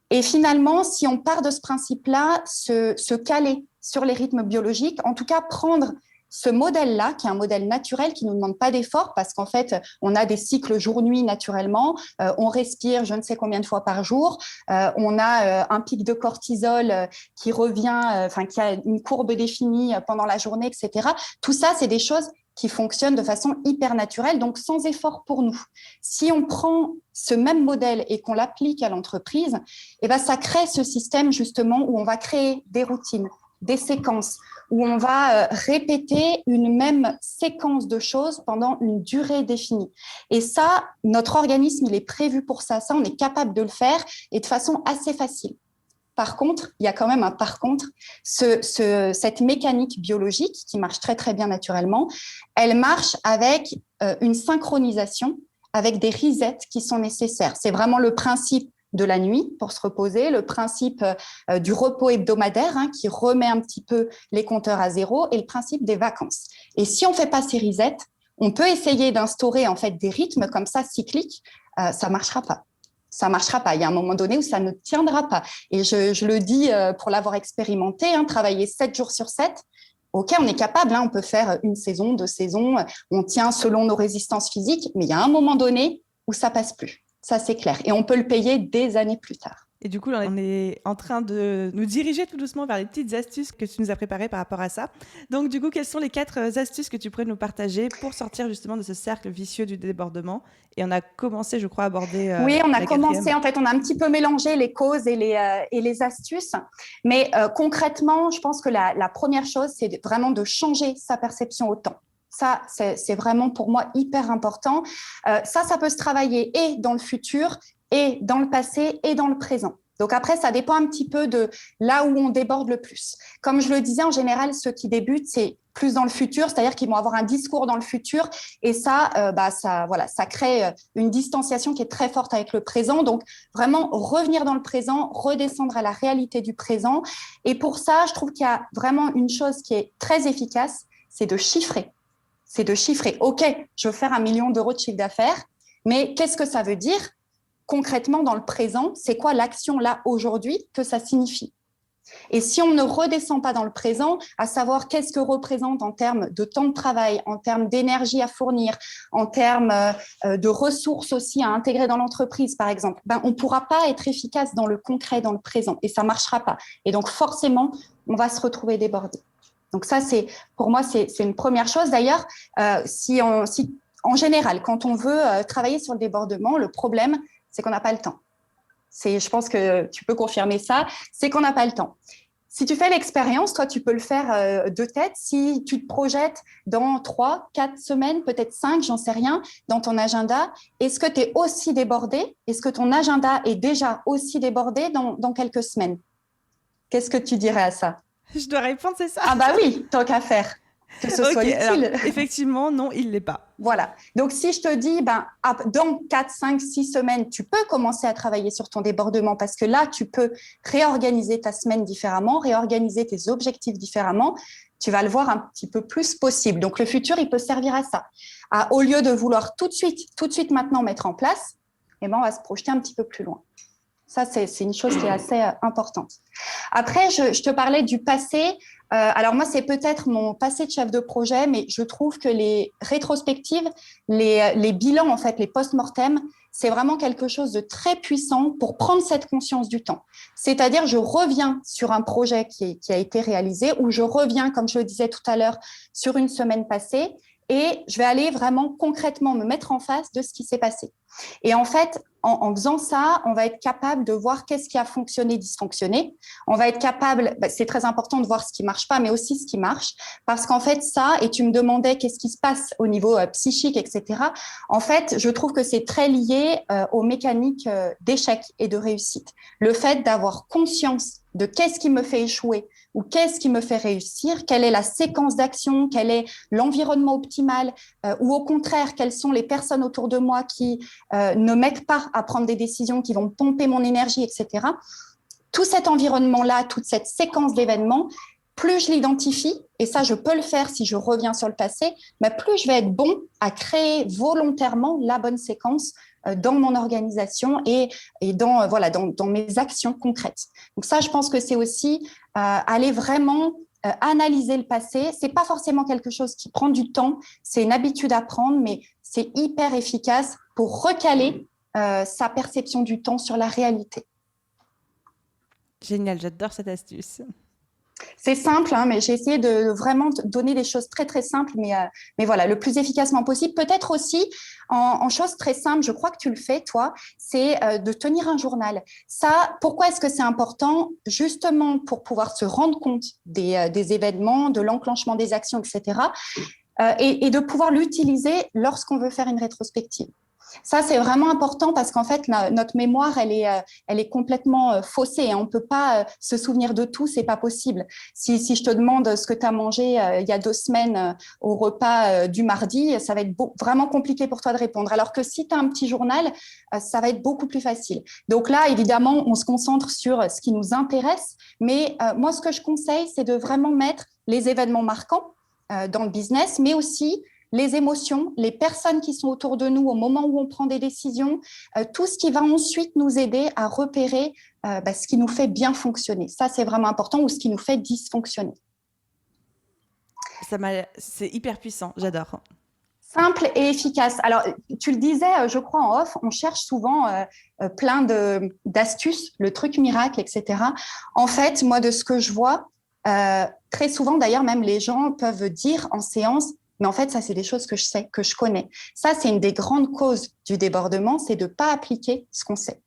Et finalement, si on part de ce principe-là, se caler sur les rythmes biologiques, en tout cas prendre ce modèle-là, qui est un modèle naturel, qui ne nous demande pas d'effort, parce qu'en fait, on a des cycles jour-nuit naturellement, on respire je ne sais combien de fois par jour, on a un pic de cortisol qui revient, qui a une courbe définie pendant la journée, etc. Tout ça, c'est des choses qui fonctionnent de façon hyper naturelle, donc sans effort pour nous. Si on prend ce même modèle et qu'on l'applique à l'entreprise, eh ben, ça crée ce système justement où on va créer des routines, des séquences, où on va répéter une même séquence de choses pendant une durée définie. Et ça, notre organisme, il est prévu pour ça. Ça, on est capable de le faire et de façon assez facile. Par contre, il y a quand même un par contre, cette mécanique biologique qui marche très, très bien naturellement, elle marche avec une synchronisation, avec des resets qui sont nécessaires. C'est vraiment le principe de la nuit pour se reposer, le principe du repos hebdomadaire qui remet un petit peu les compteurs à zéro et le principe des vacances. Et si on ne fait pas ces resets, on peut essayer d'instaurer en fait des rythmes comme ça cycliques, ça ne marchera pas. Ça ne marchera pas. Il y a un moment donné où ça ne tiendra pas. Et je le dis pour l'avoir expérimenté, travailler 7 jours sur 7, OK, on est capable, on peut faire 1 saison, 2 saisons, on tient selon nos résistances physiques, mais il y a un moment donné où ça ne passe plus. Ça, c'est clair. Et on peut le payer des années plus tard. Et du coup, on est en train de nous diriger tout doucement vers les petites astuces que tu nous as préparées par rapport à ça. Donc, du coup, quelles sont les 4 astuces que tu pourrais nous partager pour sortir justement de ce cercle vicieux du débordement? Et on a commencé, je crois, à aborder oui, on a commencé. 4e. En fait, on a un petit peu mélangé les causes et les astuces. Mais concrètement, je pense que la première chose, c'est vraiment de changer sa perception au temps. Ça, c'est vraiment pour moi hyper important. Ça peut se travailler et dans le futur, et dans le passé, et dans le présent. Donc après, ça dépend un petit peu de là où on déborde le plus. Comme je le disais, en général, ceux qui débutent, c'est plus dans le futur, c'est-à-dire qu'ils vont avoir un discours dans le futur, et ça crée une distanciation qui est très forte avec le présent. Donc vraiment revenir dans le présent, redescendre à la réalité du présent. Et pour ça, je trouve qu'il y a vraiment une chose qui est très efficace, c'est de chiffrer. C'est de chiffrer. OK, je veux faire 1 million d'euros de chiffre d'affaires, mais qu'est-ce que ça veut dire concrètement dans le présent? C'est quoi l'action là aujourd'hui que ça signifie? Et si on ne redescend pas dans le présent, à savoir qu'est-ce que représente en termes de temps de travail, en termes d'énergie à fournir, en termes de ressources aussi à intégrer dans l'entreprise, par exemple, on ne pourra pas être efficace dans le concret, dans le présent, et ça ne marchera pas. Et donc, forcément, on va se retrouver débordé. Donc ça, pour moi, c'est une première chose. D'ailleurs, en général, quand on veut travailler sur le débordement, le problème, c'est qu'on n'a pas le temps. Je pense que tu peux confirmer ça, c'est qu'on n'a pas le temps. Si tu fais l'expérience, toi, tu peux le faire de tête. Si tu te projettes dans 3, 4 semaines, peut-être 5, j'en sais rien, dans ton agenda, est-ce que tu es aussi débordé? Est-ce que ton agenda est déjà aussi débordé dans quelques semaines? Qu'est-ce que tu dirais à ça? Je dois répondre, c'est ça? Ah bah oui, tant qu'à faire. Que ce soit utile. Alors, effectivement, non, il ne l'est pas. Voilà. Donc, si je te dis, dans 4, 5, 6 semaines, tu peux commencer à travailler sur ton débordement parce que là, tu peux réorganiser ta semaine différemment, réorganiser tes objectifs différemment. Tu vas le voir un petit peu plus possible. Donc, le futur, il peut servir à ça. Au lieu de vouloir tout de suite maintenant mettre en place, on va se projeter un petit peu plus loin. Ça, c'est une chose qui est assez importante. Après, je te parlais du passé. Alors moi, c'est peut-être mon passé de chef de projet, mais je trouve que les rétrospectives, les bilans, en fait, les post-mortem, c'est vraiment quelque chose de très puissant pour prendre cette conscience du temps. C'est-à-dire, je reviens sur un projet qui a été réalisé ou je reviens, comme je le disais tout à l'heure, sur une semaine passée et je vais aller vraiment concrètement me mettre en face de ce qui s'est passé. Et en fait, en faisant ça, on va être capable de voir qu'est-ce qui a fonctionné, dysfonctionné. On va être capable, c'est très important de voir ce qui marche pas, mais aussi ce qui marche. Parce qu'en fait, ça, et tu me demandais qu'est-ce qui se passe au niveau psychique, etc. En fait, je trouve que c'est très lié aux mécaniques d'échec et de réussite. Le fait d'avoir conscience de qu'est-ce qui me fait échouer ou qu'est-ce qui me fait réussir, quelle est la séquence d'action, quel est l'environnement optimal, ou au contraire, quelles sont les personnes autour de moi qui ne m'aident pas à prendre des décisions, qui vont pomper mon énergie, etc. Tout cet environnement-là, toute cette séquence d'événements, plus je l'identifie, et ça je peux le faire si je reviens sur le passé, mais plus je vais être bon à créer volontairement la bonne séquence dans mon organisation et dans mes actions concrètes. Donc ça, je pense que c'est aussi aller vraiment analyser le passé. C'est pas forcément quelque chose qui prend du temps, c'est une habitude à prendre, mais c'est hyper efficace pour recaler sa perception du temps sur la réalité. Génial, j'adore cette astuce. C'est simple, hein, mais j'ai essayé de vraiment donner des choses très, très simples, mais voilà, le plus efficacement possible. Peut-être aussi, en choses très simples, je crois que tu le fais, toi, c'est de tenir un journal. Ça, pourquoi est-ce que c'est important? Justement, pour pouvoir se rendre compte des événements, de l'enclenchement des actions, etc., et de pouvoir l'utiliser lorsqu'on veut faire une rétrospective. Ça, c'est vraiment important parce qu'en fait, notre mémoire, elle est complètement faussée. On ne peut pas se souvenir de tout, c'est pas possible. Si je te demande ce que tu as mangé il y a 2 semaines au repas du mardi, ça va être vraiment compliqué pour toi de répondre. Alors que si tu as un petit journal, ça va être beaucoup plus facile. Donc là, évidemment, on se concentre sur ce qui nous intéresse. Mais moi, ce que je conseille, c'est de vraiment mettre les événements marquants dans le business, mais aussi les émotions, les personnes qui sont autour de nous au moment où on prend des décisions, tout ce qui va ensuite nous aider à repérer ce qui nous fait bien fonctionner. Ça, c'est vraiment important, ou ce qui nous fait dysfonctionner. C'est hyper puissant, j'adore. Simple et efficace. Alors, tu le disais, je crois, en off, on cherche souvent plein d'astuces, le truc miracle, etc. En fait, moi, de ce que je vois, très souvent, d'ailleurs, même les gens peuvent dire en séance, mais en fait, ça, c'est des choses que je sais, que je connais. Ça, c'est une des grandes causes du débordement, c'est de ne pas appliquer ce qu'on sait,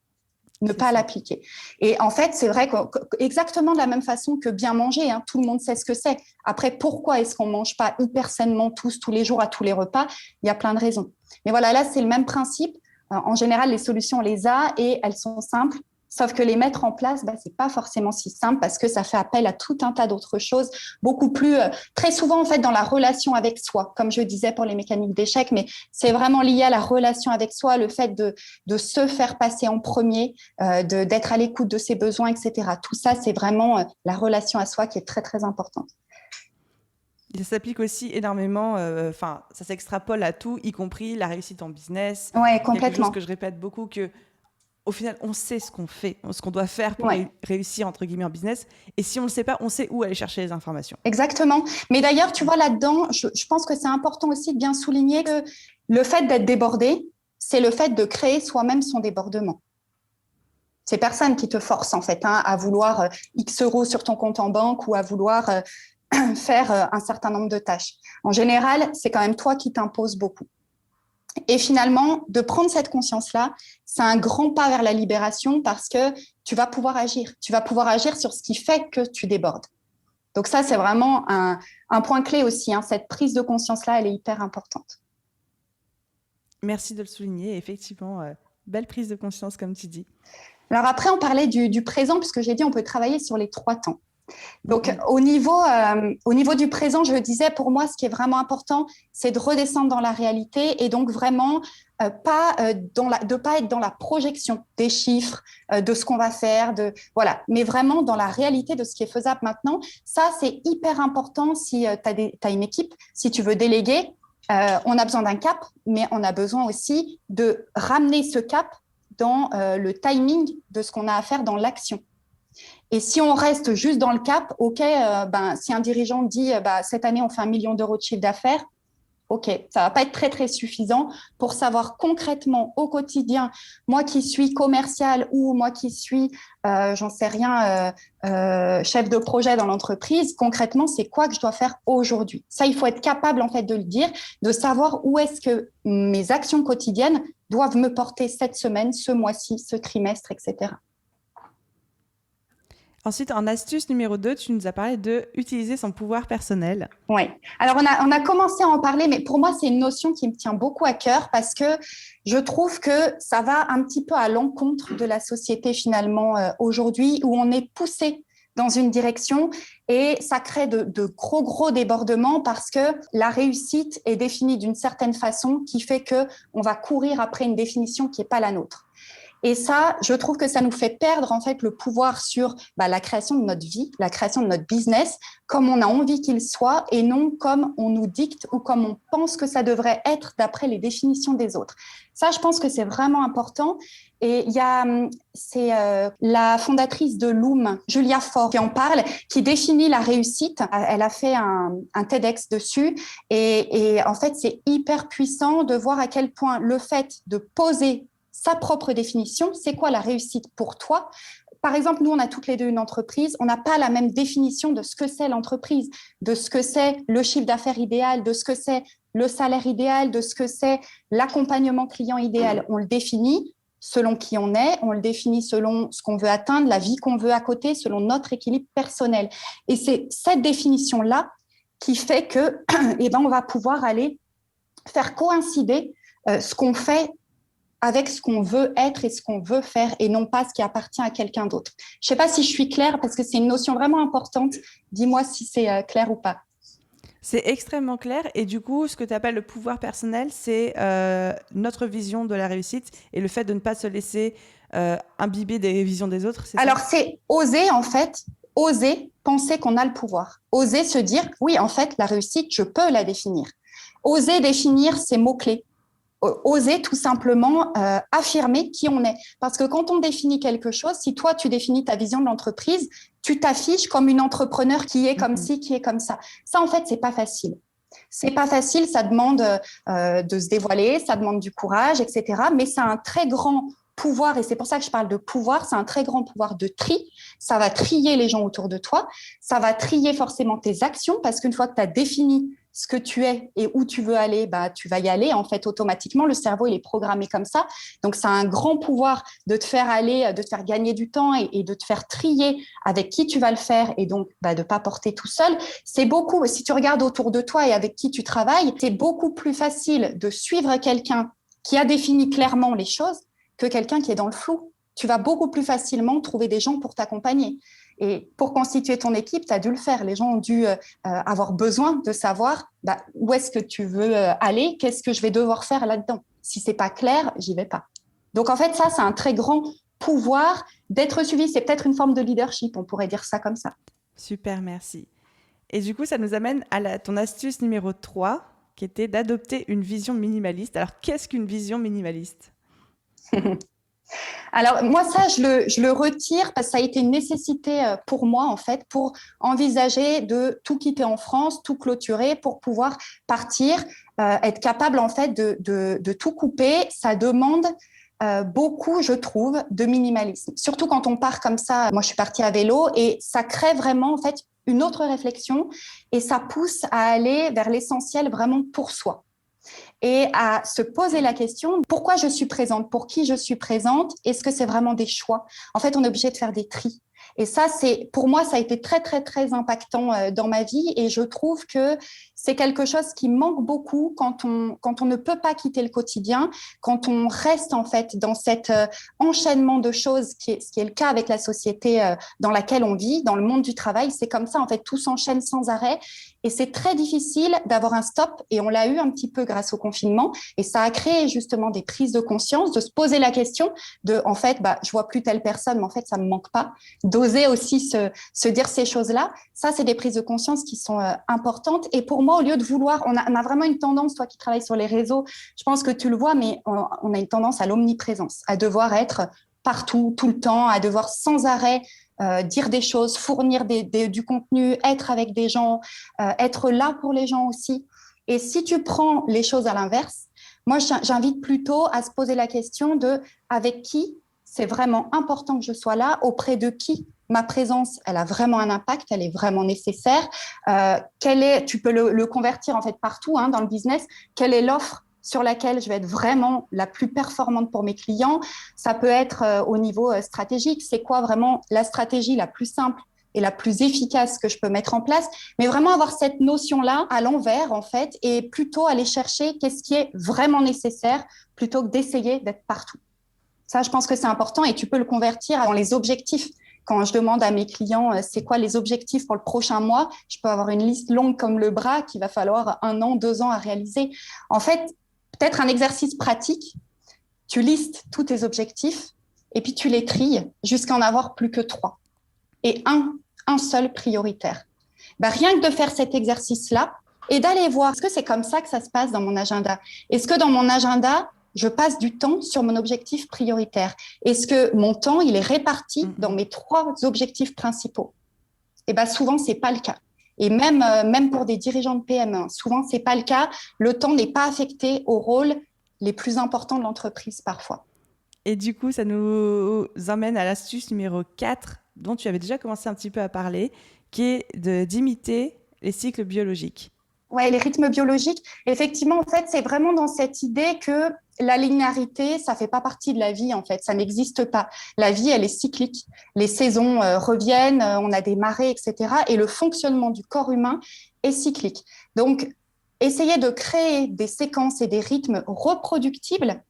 ne pas l'appliquer. Et en fait, c'est vrai exactement de la même façon que bien manger, hein, tout le monde sait ce que c'est. Après, pourquoi est-ce qu'on ne mange pas hyper sainement tous les jours, à tous les repas? Il y a plein de raisons. Mais voilà, là, c'est le même principe. En général, les solutions, on les a et elles sont simples. Sauf que les mettre en place, ce n'est pas forcément si simple parce que ça fait appel à tout un tas d'autres choses, beaucoup plus, très souvent en fait dans la relation avec soi, comme je disais pour les mécaniques d'échec, mais c'est vraiment lié à la relation avec soi, le fait de se faire passer en premier, d'être à l'écoute de ses besoins, etc. Tout ça, c'est vraiment la relation à soi qui est très, très importante. Ça s'applique aussi énormément, ça s'extrapole à tout, y compris la réussite en business. Oui, complètement. Quelque chose que je répète beaucoup, au final, on sait ce qu'on fait, ce qu'on doit faire pour réussir, entre guillemets, en business. Et si on ne le sait pas, on sait où aller chercher les informations. Exactement. Mais d'ailleurs, tu vois, là-dedans, je pense que c'est important aussi de bien souligner que le fait d'être débordé, c'est le fait de créer soi-même son débordement. C'est personne qui te force, en fait, à vouloir X euros sur ton compte en banque ou à vouloir faire un certain nombre de tâches. En général, c'est quand même toi qui t'imposes beaucoup. Et finalement, de prendre cette conscience-là, c'est un grand pas vers la libération parce que tu vas pouvoir agir. Tu vas pouvoir agir sur ce qui fait que tu débordes. Donc ça, c'est vraiment un point clé aussi. Cette prise de conscience-là, elle est hyper importante. Merci de le souligner. Effectivement, belle prise de conscience, comme tu dis. Alors après, on parlait du présent, puisque j'ai dit on peut travailler sur les 3 temps. Donc, au niveau du présent, je le disais, pour moi, ce qui est vraiment important, c'est de redescendre dans la réalité et donc vraiment de pas être dans la projection des chiffres, de ce qu'on va faire, mais vraiment dans la réalité de ce qui est faisable maintenant. Ça, c'est hyper important si tu as une équipe, si tu veux déléguer. On a besoin d'un cap, mais on a besoin aussi de ramener ce cap dans le timing de ce qu'on a à faire dans l'action. Et si on reste juste dans le cap, si un dirigeant dit cette année on fait 1 million d'euros de chiffre d'affaires, ok, ça va pas être très très suffisant pour savoir concrètement au quotidien, moi qui suis commercial ou moi qui suis, j'en sais rien, chef de projet dans l'entreprise, concrètement c'est quoi que je dois faire aujourd'hui. Ça, il faut être capable en fait de le dire, de savoir où est-ce que mes actions quotidiennes doivent me porter cette semaine, ce mois-ci, ce trimestre, etc. Ensuite, en astuce numéro 2, tu nous as parlé de utiliser son pouvoir personnel. Oui. Alors, on a commencé à en parler, mais pour moi, c'est une notion qui me tient beaucoup à cœur parce que je trouve que ça va un petit peu à l'encontre de la société finalement aujourd'hui où on est poussé dans une direction et ça crée de gros débordements parce que la réussite est définie d'une certaine façon qui fait qu'on va courir après une définition qui n'est pas la nôtre. Et ça, je trouve que ça nous fait perdre en fait le pouvoir sur la création de notre vie, la création de notre business, comme on a envie qu'il soit et non comme on nous dicte ou comme on pense que ça devrait être d'après les définitions des autres. Ça, je pense que c'est vraiment important. Et c'est la fondatrice de Loom, Julia Ford, qui en parle, qui définit la réussite. Elle a fait un TEDx dessus. Et en fait, c'est hyper puissant de voir à quel point le fait de poser sa propre définition, c'est quoi la réussite pour toi? Par exemple, nous, on a toutes les deux une entreprise, on n'a pas la même définition de ce que c'est l'entreprise, de ce que c'est le chiffre d'affaires idéal, de ce que c'est le salaire idéal, de ce que c'est l'accompagnement client idéal. On le définit selon qui on est, on le définit selon ce qu'on veut atteindre, la vie qu'on veut à côté, selon notre équilibre personnel. Et c'est cette définition-là qui fait que, on va pouvoir aller faire coïncider ce qu'on fait avec ce qu'on veut être et ce qu'on veut faire et non pas ce qui appartient à quelqu'un d'autre. Je ne sais pas si je suis claire parce que c'est une notion vraiment importante. Dis-moi si c'est clair ou pas. C'est extrêmement clair et du coup, ce que tu appelles le pouvoir personnel, c'est notre vision de la réussite et le fait de ne pas se laisser imbiber des visions des autres. Alors, c'est oser en fait, oser penser qu'on a le pouvoir. Oser se dire, oui, en fait, la réussite, je peux la définir. Oser définir ces mots-clés. Oser tout simplement affirmer qui on est. Parce que quand on définit quelque chose, si toi, tu définis ta vision de l'entreprise, tu t'affiches comme une entrepreneur qui est comme ci, qui est comme ça. Ça, en fait, c'est pas facile. C'est pas facile, ça demande de se dévoiler, ça demande du courage, etc. Mais c'est un très grand pouvoir, et c'est pour ça que je parle de pouvoir, c'est un très grand pouvoir de tri. Ça va trier les gens autour de toi, ça va trier forcément tes actions, parce qu'une fois que tu as défini ce que tu es et où tu veux aller, tu vas y aller. En fait, automatiquement, le cerveau, il est programmé comme ça. Donc, ça a un grand pouvoir de te faire aller, de te faire gagner du temps et de te faire trier avec qui tu vas le faire et donc de ne pas porter tout seul. C'est beaucoup, si tu regardes autour de toi et avec qui tu travailles, c'est beaucoup plus facile de suivre quelqu'un qui a défini clairement les choses que quelqu'un qui est dans le flou. Tu vas beaucoup plus facilement trouver des gens pour t'accompagner. Et pour constituer ton équipe, tu as dû le faire. Les gens ont dû avoir besoin de savoir où est-ce que tu veux aller, qu'est-ce que je vais devoir faire là-dedans. Si c'est pas clair, j'y vais pas. Donc en fait, ça, c'est un très grand pouvoir d'être suivi. C'est peut-être une forme de leadership, on pourrait dire ça comme ça. Super, merci. Et du coup, ça nous amène à ton astuce numéro 3, qui était d'adopter une vision minimaliste. Alors, qu'est-ce qu'une vision minimaliste? Alors moi, ça, je le retire parce que ça a été une nécessité pour moi, en fait, pour envisager de tout quitter en France, tout clôturer pour pouvoir partir, être capable, en fait, de tout couper. Ça demande beaucoup, je trouve, de minimalisme. Surtout quand on part comme ça. Moi, je suis partie à vélo et ça crée vraiment, en fait, une autre réflexion et ça pousse à aller vers l'essentiel vraiment pour soi. Et à se poser la question, pourquoi je suis présente, pour qui je suis présente, est-ce que c'est vraiment des choix? En fait, on est obligé de faire des tris. Et ça, pour moi, ça a été très, très, très impactant dans ma vie et je trouve que c'est quelque chose qui manque beaucoup quand on ne peut pas quitter le quotidien, quand on reste en fait dans cet enchaînement de choses, ce qui est le cas avec la société dans laquelle on vit, dans le monde du travail, c'est comme ça, en fait, tout s'enchaîne sans arrêt et c'est très difficile d'avoir un stop et on l'a eu un petit peu grâce au confinement et ça a créé justement des prises de conscience, de se poser la question de, en fait, je vois plus telle personne, mais en fait, ça me manque pas, d'oser aussi se dire ces choses-là. Ça, c'est des prises de conscience qui sont importantes et pour moi, au lieu de vouloir, on a vraiment une tendance, toi qui travailles sur les réseaux, je pense que tu le vois, mais on a une tendance à l'omniprésence, à devoir être partout, tout le temps, à devoir sans arrêt dire des choses, fournir du contenu, être avec des gens, être là pour les gens aussi. Et si tu prends les choses à l'inverse, moi, j'invite plutôt à se poser la question de avec qui c'est vraiment important que je sois là, auprès de qui ma présence, elle a vraiment un impact, elle est vraiment nécessaire. Tu peux le convertir en fait partout dans le business. Quelle est l'offre sur laquelle je vais être vraiment la plus performante pour mes clients. Ça peut être au niveau stratégique. C'est quoi vraiment la stratégie la plus simple et la plus efficace que je peux mettre en place, mais vraiment avoir cette notion-là à l'envers, en fait, et plutôt aller chercher qu'est-ce qui est vraiment nécessaire plutôt que d'essayer d'être partout. Ça, je pense que c'est important et tu peux le convertir dans les objectifs. Quand je demande à mes clients c'est quoi les objectifs pour le prochain mois, je peux avoir une liste longue comme le bras qu'il va falloir 1 an, 2 ans à réaliser. En fait, peut-être un exercice pratique, tu listes tous tes objectifs et puis tu les trilles jusqu'à en avoir plus que 3. Et un seul prioritaire. Rien que de faire cet exercice-là et d'aller voir, est-ce que c'est comme ça que ça se passe dans mon agenda? Est-ce que dans mon agenda, je passe du temps sur mon objectif prioritaire? Est-ce que mon temps, il est réparti dans mes 3 objectifs principaux? Souvent, c'est pas le cas. Et même pour des dirigeants de PME, souvent, c'est pas le cas. Le temps n'est pas affecté aux rôles les plus importants de l'entreprise parfois. Et du coup, ça nous emmène à l'astuce numéro 4, dont tu avais déjà commencé un petit peu à parler, qui est d'imiter les cycles biologiques. Ouais, les rythmes biologiques. Effectivement, en fait, c'est vraiment dans cette idée que la linéarité, ça fait pas partie de la vie, en fait. Ça n'existe pas. La vie, elle est cyclique. Les saisons reviennent, on a des marées, etc. Et le fonctionnement du corps humain est cyclique. Donc, essayer de créer des séquences et des rythmes reproductibles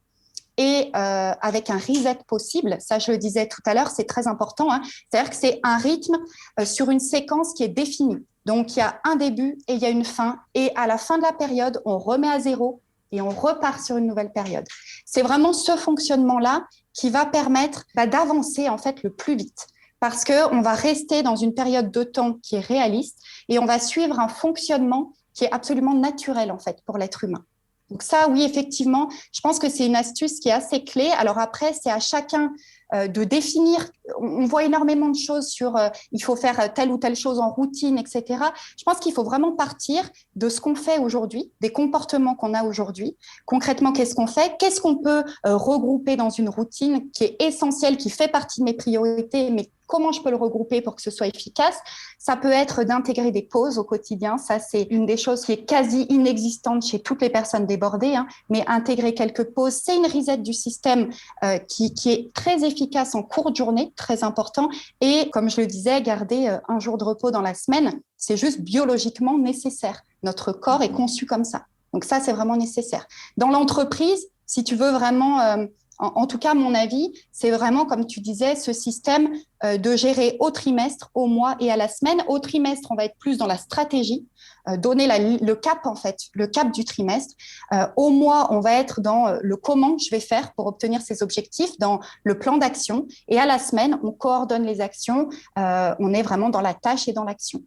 et avec un reset possible, ça je le disais tout à l'heure, c'est très important, hein. C'est-à-dire que c'est un rythme sur une séquence qui est définie. Donc il y a un début et il y a une fin, et à la fin de la période, on remet à zéro et on repart sur une nouvelle période. C'est vraiment ce fonctionnement-là qui va permettre d'avancer en fait le plus vite, parce qu'on va rester dans une période de temps qui est réaliste et on va suivre un fonctionnement qui est absolument naturel en fait pour l'être humain. Donc ça, oui, effectivement, je pense que c'est une astuce qui est assez clé. Alors après, c'est à chacun de définir. On voit énormément de choses sur il faut faire telle ou telle chose en routine, etc. Je pense qu'il faut vraiment partir de ce qu'on fait aujourd'hui, des comportements qu'on a aujourd'hui. Concrètement, qu'est-ce qu'on fait? Qu'est-ce qu'on peut regrouper dans une routine qui est essentielle, qui fait partie de mes priorités, mais comment je peux le regrouper pour que ce soit efficace? Ça peut être d'intégrer des pauses au quotidien. Ça, c'est une des choses qui est quasi inexistante chez toutes les personnes débordées, hein. Mais intégrer quelques pauses, c'est une reset du système qui est très efficace en courte journée, très important. Et comme je le disais, garder un jour de repos dans la semaine, c'est juste biologiquement nécessaire. Notre corps est conçu comme ça. Donc ça, c'est vraiment nécessaire. Dans l'entreprise, si tu veux vraiment... En tout cas, mon avis, c'est vraiment, comme tu disais, ce système de gérer au trimestre, au mois et à la semaine. Au trimestre, on va être plus dans la stratégie, donner le cap, en fait, le cap du trimestre. Au mois, on va être dans le comment je vais faire pour obtenir ces objectifs, dans le plan d'action. Et à la semaine, on coordonne les actions. On est vraiment dans la tâche et dans l'action.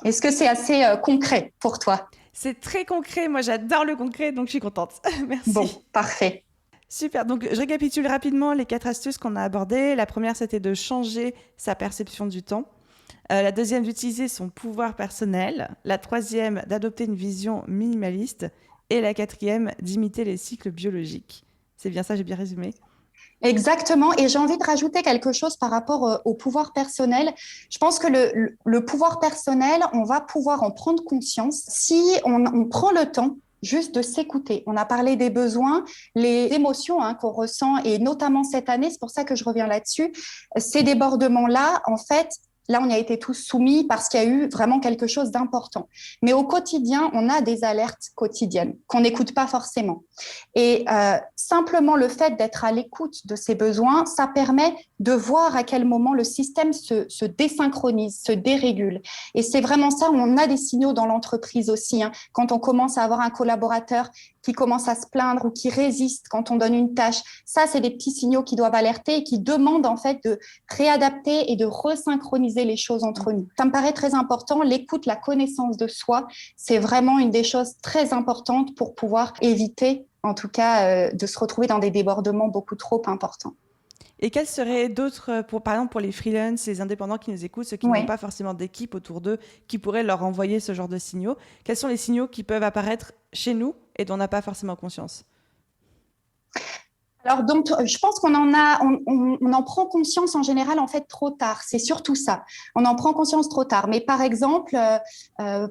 Est-ce que c'est assez concret pour toi? C'est très concret. Moi, j'adore le concret, donc je suis contente. Merci. Bon, parfait. Super, donc je récapitule rapidement les 4 astuces qu'on a abordées. La première, c'était de changer sa perception du temps. La deuxième, d'utiliser son pouvoir personnel. La troisième, d'adopter une vision minimaliste. Et la quatrième, d'imiter les cycles biologiques. C'est bien ça, j'ai bien résumé? Exactement, et j'ai envie de rajouter quelque chose par rapport au pouvoir personnel. Je pense que le pouvoir personnel, on va pouvoir en prendre conscience si on prend le temps juste de s'écouter. On a parlé des besoins, les émotions qu'on ressent, et notamment cette année, c'est pour ça que je reviens là-dessus, ces débordements-là, en fait, là, on y a été tous soumis parce qu'il y a eu vraiment quelque chose d'important. Mais au quotidien, on a des alertes quotidiennes qu'on n'écoute pas forcément. Et simplement le fait d'être à l'écoute de ces besoins, ça permet de voir à quel moment le système se désynchronise, se dérégule. Et c'est vraiment ça, on a des signaux dans l'entreprise aussi. Quand on commence à avoir un collaborateur qui commence à se plaindre ou qui résiste quand on donne une tâche, ça, c'est des petits signaux qui doivent alerter et qui demandent en fait de réadapter et de resynchroniser les choses entre nous. Ça me paraît très important. L'écoute, la connaissance de soi, c'est vraiment une des choses très importantes pour pouvoir éviter, en tout cas, de se retrouver dans des débordements beaucoup trop importants. Et quels seraient d'autres, par exemple pour les freelances, les indépendants qui nous écoutent, ceux qui n'ont pas forcément d'équipe autour d'eux, qui pourraient leur envoyer ce genre de signaux? Quels sont les signaux qui peuvent apparaître chez nous et dont on n'a pas forcément conscience? Alors, donc, je pense on en prend conscience en général, en fait, trop tard. C'est surtout ça. On en prend conscience trop tard. Mais par exemple,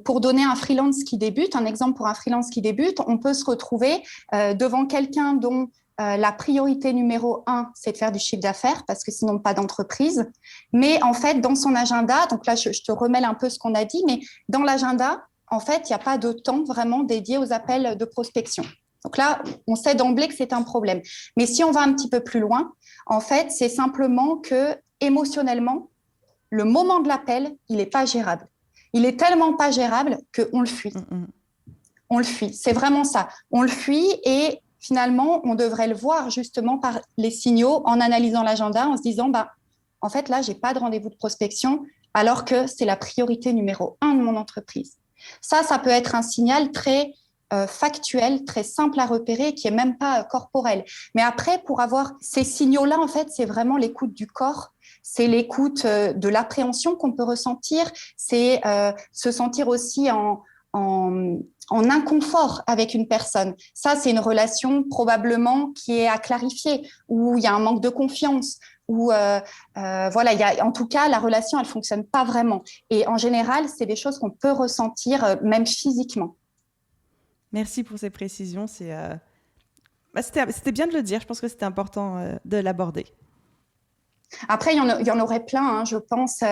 pour donner un freelance qui débute, un exemple pour un freelance qui débute, on peut se retrouver devant quelqu'un dont la priorité numéro un, c'est de faire du chiffre d'affaires parce que sinon pas d'entreprise. Mais en fait, dans son agenda, donc là, je te remets un peu ce qu'on a dit, mais dans l'agenda, en fait, il n'y a pas de temps vraiment dédié aux appels de prospection. Donc là, on sait d'emblée que c'est un problème. Mais si on va un petit peu plus loin, en fait, c'est simplement que émotionnellement, le moment de l'appel, il n'est pas gérable. Il est tellement pas gérable qu'on le fuit. On le fuit. C'est vraiment ça. On le fuit et finalement, on devrait le voir justement par les signaux en analysant l'agenda, en se disant, en fait, là, je n'ai pas de rendez-vous de prospection alors que c'est la priorité numéro un de mon entreprise. Ça peut être un signal très factuel, très simple à repérer, qui est même pas corporel. Mais après, pour avoir ces signaux-là, en fait, c'est vraiment l'écoute du corps, c'est l'écoute de l'appréhension qu'on peut ressentir, c'est se sentir aussi en inconfort avec une personne. Ça, c'est une relation probablement qui est à clarifier, où il y a un manque de confiance, où en tout cas, la relation, elle fonctionne pas vraiment. Et en général, c'est des choses qu'on peut ressentir même physiquement. Merci pour ces précisions. C'était bien de le dire. Je pense que c'était important de l'aborder. Après, il y en aurait plein, hein, je pense.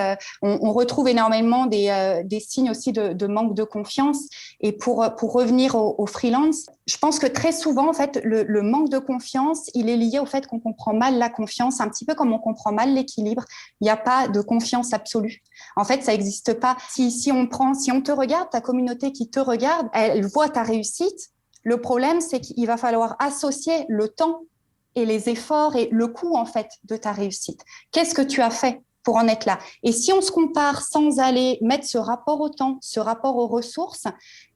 On retrouve énormément des signes aussi de manque de confiance. Et pour revenir au freelance, je pense que très souvent, en fait, le manque de confiance, il est lié au fait qu'on comprend mal la confiance, un petit peu comme on comprend mal l'équilibre. Il n'y a pas de confiance absolue. En fait, ça n'existe pas. Si on te regarde, ta communauté qui te regarde, elle voit ta réussite. Le problème, c'est qu'il va falloir associer le temps et les efforts et le coût, en fait, de ta réussite. Qu'est-ce que tu as fait pour en être là? Et si on se compare sans aller mettre ce rapport au temps, ce rapport aux ressources,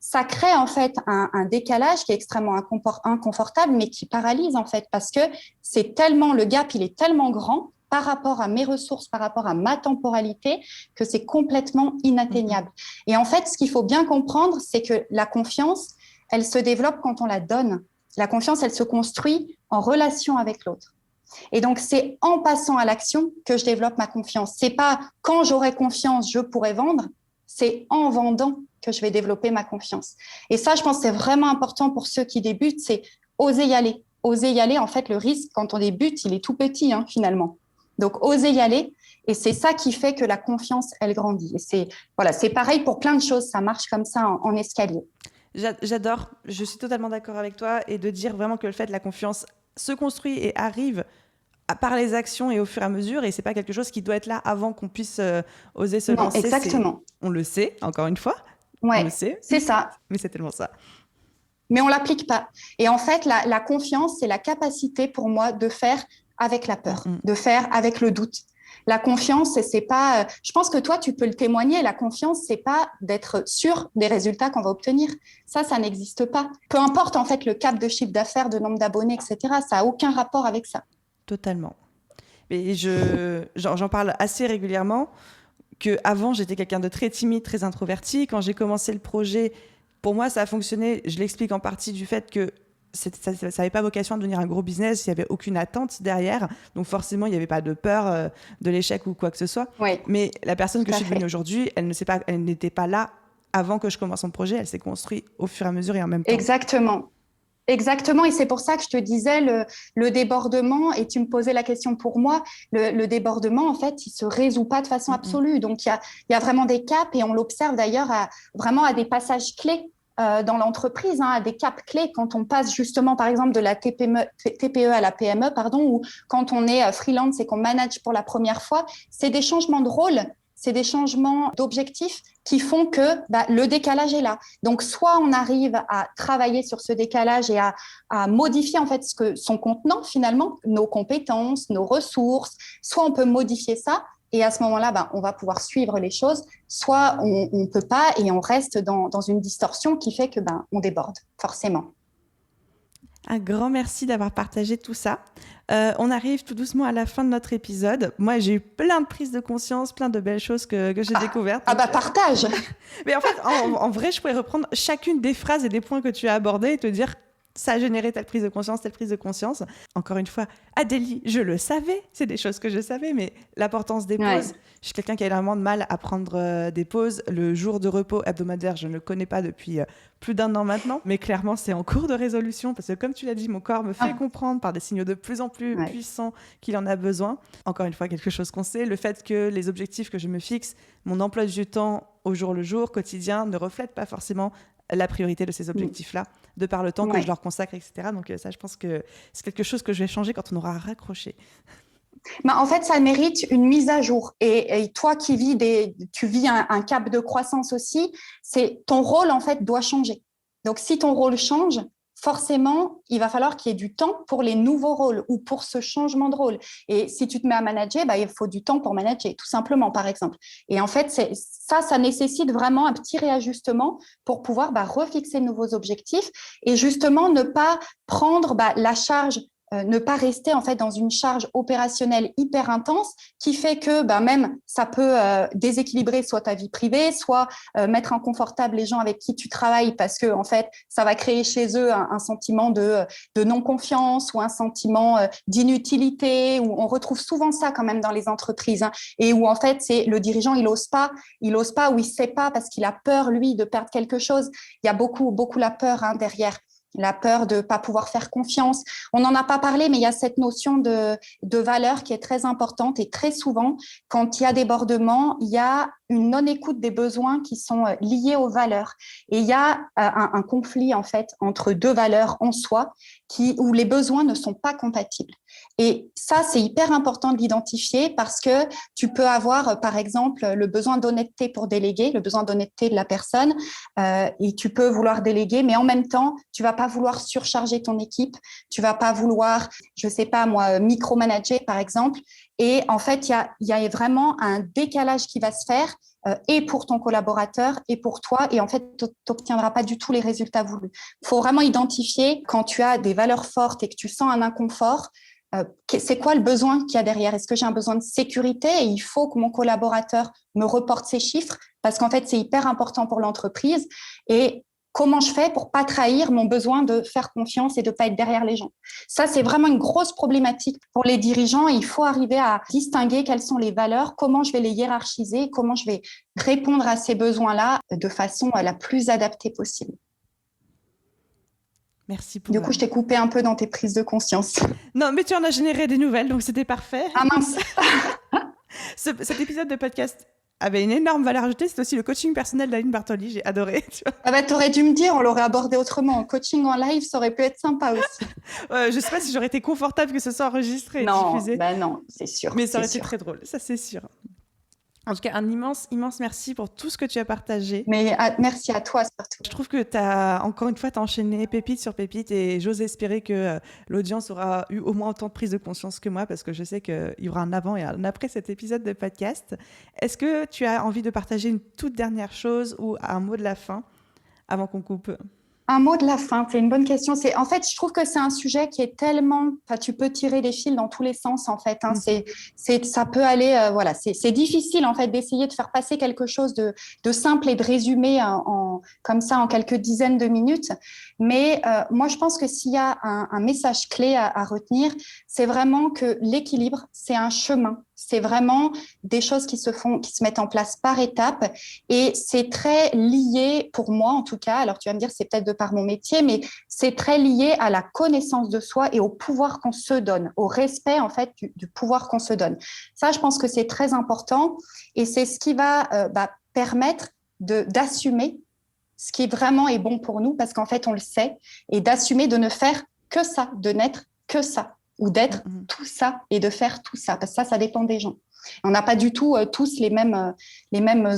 ça crée, en fait, un décalage qui est extrêmement inconfortable, mais qui paralyse, en fait, parce que le gap, il est tellement grand par rapport à mes ressources, par rapport à ma temporalité, que c'est complètement inatteignable. Et en fait, ce qu'il faut bien comprendre, c'est que la confiance, elle se développe quand on la donne. La confiance, elle se construit en relation avec l'autre. Et donc, c'est en passant à l'action que je développe ma confiance. C'est pas quand j'aurai confiance, je pourrai vendre. C'est en vendant que je vais développer ma confiance. Et ça, je pense que c'est vraiment important pour ceux qui débutent, c'est oser y aller. Oser y aller, en fait, le risque, quand on débute, il est tout petit, finalement. Donc, oser y aller. Et c'est ça qui fait que la confiance, elle grandit. Et c'est pareil pour plein de choses. Ça marche comme ça en escalier. J'adore, je suis totalement d'accord avec toi, et de dire vraiment que le fait de la confiance se construit et arrive par les actions et au fur et à mesure, et c'est pas quelque chose qui doit être là avant qu'on puisse oser se lancer. Exactement. On le sait, encore une fois. Ouais, on le sait. C'est ça. Mais c'est tellement ça. Mais on l'applique pas. Et en fait, la confiance, c'est la capacité pour moi de faire avec la peur, de faire avec le doute. La confiance, c'est pas. Je pense que toi, tu peux le témoigner. La confiance, c'est pas d'être sûr des résultats qu'on va obtenir. Ça n'existe pas. Peu importe en fait le cap de chiffre d'affaires, de nombre d'abonnés, etc. Ça a aucun rapport avec ça. Totalement. Mais j'en parle assez régulièrement. Que avant, j'étais quelqu'un de très timide, très introverti. Quand j'ai commencé le projet, pour moi, ça a fonctionné. Je l'explique en partie du fait que ça n'avait pas vocation à devenir un gros business, il n'y avait aucune attente derrière, donc forcément il n'y avait pas de peur de l'échec ou quoi que ce soit. Oui, mais la personne que je suis devenue aujourd'hui, elle n'était pas là avant que je commence mon projet, elle s'est construite au fur et à mesure et en même temps. Exactement, et c'est pour ça que je te disais le débordement, et tu me posais la question pour moi, le débordement, en fait, il se résout pas de façon absolue. Donc, il y a vraiment des caps, et on l'observe d'ailleurs vraiment à des passages clés dans l'entreprise, à des caps clés quand on passe justement, par exemple, de la TPE à la PME, ou quand on est freelance et qu'on manage pour la première fois. C'est des changements de rôle, c'est des changements d'objectifs qui font que le décalage est là. Donc, soit on arrive à travailler sur ce décalage et à modifier en fait son contenant finalement, nos compétences, nos ressources, soit on peut modifier ça. Et à ce moment-là, on va pouvoir suivre les choses. Soit on ne peut pas et on reste dans une distorsion qui fait que on déborde, forcément. Un grand merci d'avoir partagé tout ça. On arrive tout doucement à la fin de notre épisode. Moi, j'ai eu plein de prises de conscience, plein de belles choses que j'ai découvertes. Partage. Mais en fait, en vrai, je pourrais reprendre chacune des phrases et des points que tu as abordés et te dire ça a généré telle prise de conscience, telle prise de conscience. Encore une fois, Adélie, je le savais, c'est des choses que je savais, mais l'importance des pauses, je suis quelqu'un qui a énormément de mal à prendre des pauses. Le jour de repos hebdomadaire, je ne le connais pas depuis plus d'1 an maintenant, mais clairement, c'est en cours de résolution, parce que comme tu l'as dit, mon corps me fait comprendre par des signaux de plus en plus puissants qu'il en a besoin. Encore une fois, quelque chose qu'on sait, le fait que les objectifs que je me fixe, mon emploi du temps au jour le jour, quotidien, ne reflète pas forcément la priorité de ces objectifs-là, de par le temps que je leur consacre, etc. Donc ça, je pense que c'est quelque chose que je vais changer quand on aura raccroché. En fait, ça mérite une mise à jour. Et toi qui tu vis un cap de croissance aussi, c'est ton rôle, en fait, doit changer. Donc, si ton rôle change, forcément, il va falloir qu'il y ait du temps pour les nouveaux rôles ou pour ce changement de rôle. Et si tu te mets à manager, il faut du temps pour manager, tout simplement, par exemple. Et en fait, ça nécessite vraiment un petit réajustement pour pouvoir refixer de nouveaux objectifs et justement ne pas prendre la charge, ne pas rester en fait dans une charge opérationnelle hyper intense qui fait que même ça peut déséquilibrer soit ta vie privée, soit mettre inconfortable les gens avec qui tu travailles parce que en fait ça va créer chez eux un sentiment de non-confiance ou un sentiment d'inutilité, où on retrouve souvent ça quand même dans les entreprises, et où en fait c'est le dirigeant il ose pas ou il sait pas parce qu'il a peur lui de perdre quelque chose. Il y a beaucoup la peur derrière. La peur de ne pas pouvoir faire confiance. On n'en a pas parlé, mais il y a cette notion de valeur qui est très importante et très souvent, quand il y a débordement, il y a une non-écoute des besoins qui sont liés aux valeurs. Et il y a un conflit, en fait, entre deux valeurs en soi où les besoins ne sont pas compatibles. Et ça, c'est hyper important de l'identifier parce que tu peux avoir, par exemple, le besoin d'honnêteté pour déléguer, le besoin d'honnêteté de la personne, et tu peux vouloir déléguer, mais en même temps, tu vas pas vouloir surcharger ton équipe, tu vas pas vouloir, je sais pas moi, micromanager, par exemple. Et en fait, il y a vraiment un décalage qui va se faire et pour ton collaborateur et pour toi. Et en fait, tu n'obtiendras pas du tout les résultats voulus. Il faut vraiment identifier quand tu as des valeurs fortes et que tu sens un inconfort, c'est quoi le besoin qu'il y a derrière? Est-ce que j'ai un besoin de sécurité et il faut que mon collaborateur me reporte ces chiffres parce qu'en fait, c'est hyper important pour l'entreprise. Et comment je fais pour pas trahir mon besoin de faire confiance et de pas être derrière les gens? Ça, c'est vraiment une grosse problématique pour les dirigeants. Il faut arriver à distinguer quelles sont les valeurs, comment je vais les hiérarchiser, comment je vais répondre à ces besoins-là de façon la plus adaptée possible. Merci pour... Du coup, je t'ai coupé un peu dans tes prises de conscience. Non, mais tu en as généré des nouvelles, donc c'était parfait. Ah mince. Cet épisode de podcast avait une énorme valeur ajoutée. C'est aussi le coaching personnel d'Aline Bartoli. J'ai adoré. T'aurais dû me dire, on l'aurait abordé autrement. Coaching en live, ça aurait pu être sympa aussi. Je sais pas si j'aurais été confortable que ce soit enregistré et diffusé. Non, c'est sûr. Mais ça aurait été très drôle, ça c'est sûr. En tout cas, un immense merci pour tout ce que tu as partagé. Mais merci à toi surtout. Je trouve que encore une fois, tu as enchaîné pépite sur pépite et j'ose espérer que l'audience aura eu au moins autant de prise de conscience que moi parce que je sais qu'il y aura un avant et un après cet épisode de podcast. Est-ce que tu as envie de partager une toute dernière chose ou un mot de la fin avant qu'on coupe ? Un mot de la fin, c'est une bonne question. En fait, je trouve que c'est un sujet qui est tellement... tu peux tirer des fils dans tous les sens, en fait. Ça peut aller... c'est difficile, en fait, d'essayer de faire passer quelque chose de simple et de résumé comme ça en quelques dizaines de minutes. Mais moi, je pense que s'il y a un message clé à retenir, c'est vraiment que l'équilibre, c'est un chemin. C'est vraiment des choses qui se mettent en place par étapes et c'est très lié, pour moi en tout cas, alors tu vas me dire c'est peut-être de par mon métier, mais c'est très lié à la connaissance de soi et au pouvoir qu'on se donne, au respect en fait du pouvoir qu'on se donne. Ça, je pense que c'est très important et c'est ce qui va permettre d'assumer ce qui vraiment est bon pour nous parce qu'en fait on le sait et d'assumer de ne faire que ça, de n'être que ça. Ou d'être tout ça et de faire tout ça, parce que ça dépend des gens. On n'a pas du tout tous les mêmes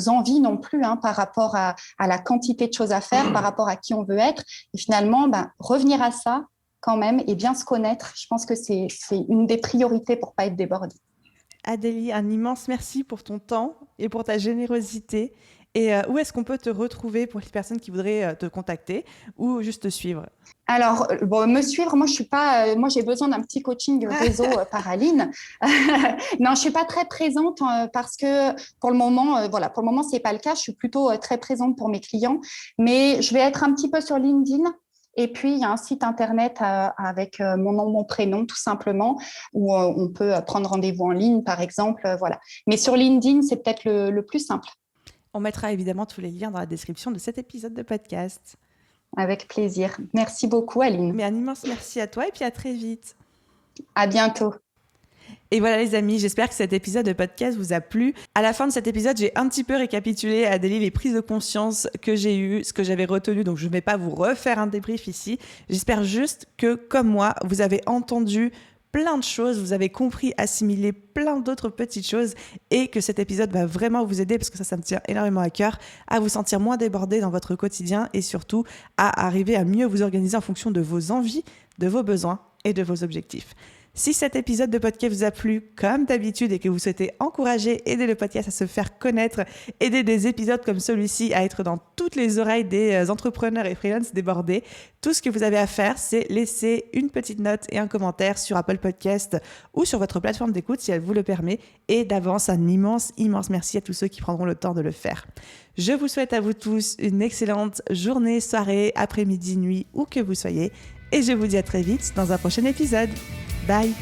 envies non plus par rapport à la quantité de choses à faire, par rapport à qui on veut être. Et finalement, revenir à ça quand même et bien se connaître, je pense que c'est une des priorités pour ne pas être débordé. Adélie, un immense merci pour ton temps et pour ta générosité. Et où est-ce qu'on peut te retrouver pour les personnes qui voudraient te contacter ou juste te suivre ? Alors, me suivre, moi, je suis pas. Moi, j'ai besoin d'un petit coaching réseau par Aline. Non, je suis pas très présente parce que pour le moment, c'est pas le cas. Je suis plutôt très présente pour mes clients, mais je vais être un petit peu sur LinkedIn Et puis, il y a un site internet avec mon nom, mon prénom, tout simplement, où on peut prendre rendez-vous en ligne, par exemple. Voilà. Mais sur LinkedIn, c'est peut-être le plus simple. On mettra évidemment tous les liens dans la description de cet épisode de podcast. Avec plaisir. Merci beaucoup, Aline. Mais un immense merci à toi et puis à très vite. À bientôt. Et voilà les amis, j'espère que cet épisode de podcast vous a plu. À la fin de cet épisode, j'ai un petit peu récapitulé à Adélie les prises de conscience que j'ai eues, ce que j'avais retenu, donc je ne vais pas vous refaire un débrief ici. J'espère juste que, comme moi, vous avez entendu plein de choses, vous avez compris, assimilé plein d'autres petites choses et que cet épisode va vraiment vous aider, parce que ça me tient énormément à cœur, à vous sentir moins débordé dans votre quotidien et surtout à arriver à mieux vous organiser en fonction de vos envies, de vos besoins et de vos objectifs. Si cet épisode de podcast vous a plu, comme d'habitude, et que vous souhaitez encourager, aider le podcast à se faire connaître, aider des épisodes comme celui-ci à être dans toutes les oreilles des entrepreneurs et freelance débordés, tout ce que vous avez à faire, c'est laisser une petite note et un commentaire sur Apple Podcast ou sur votre plateforme d'écoute si elle vous le permet. Et d'avance, un immense merci à tous ceux qui prendront le temps de le faire. Je vous souhaite à vous tous une excellente journée, soirée, après-midi, nuit, où que vous soyez. Et je vous dis à très vite dans un prochain épisode. Bye.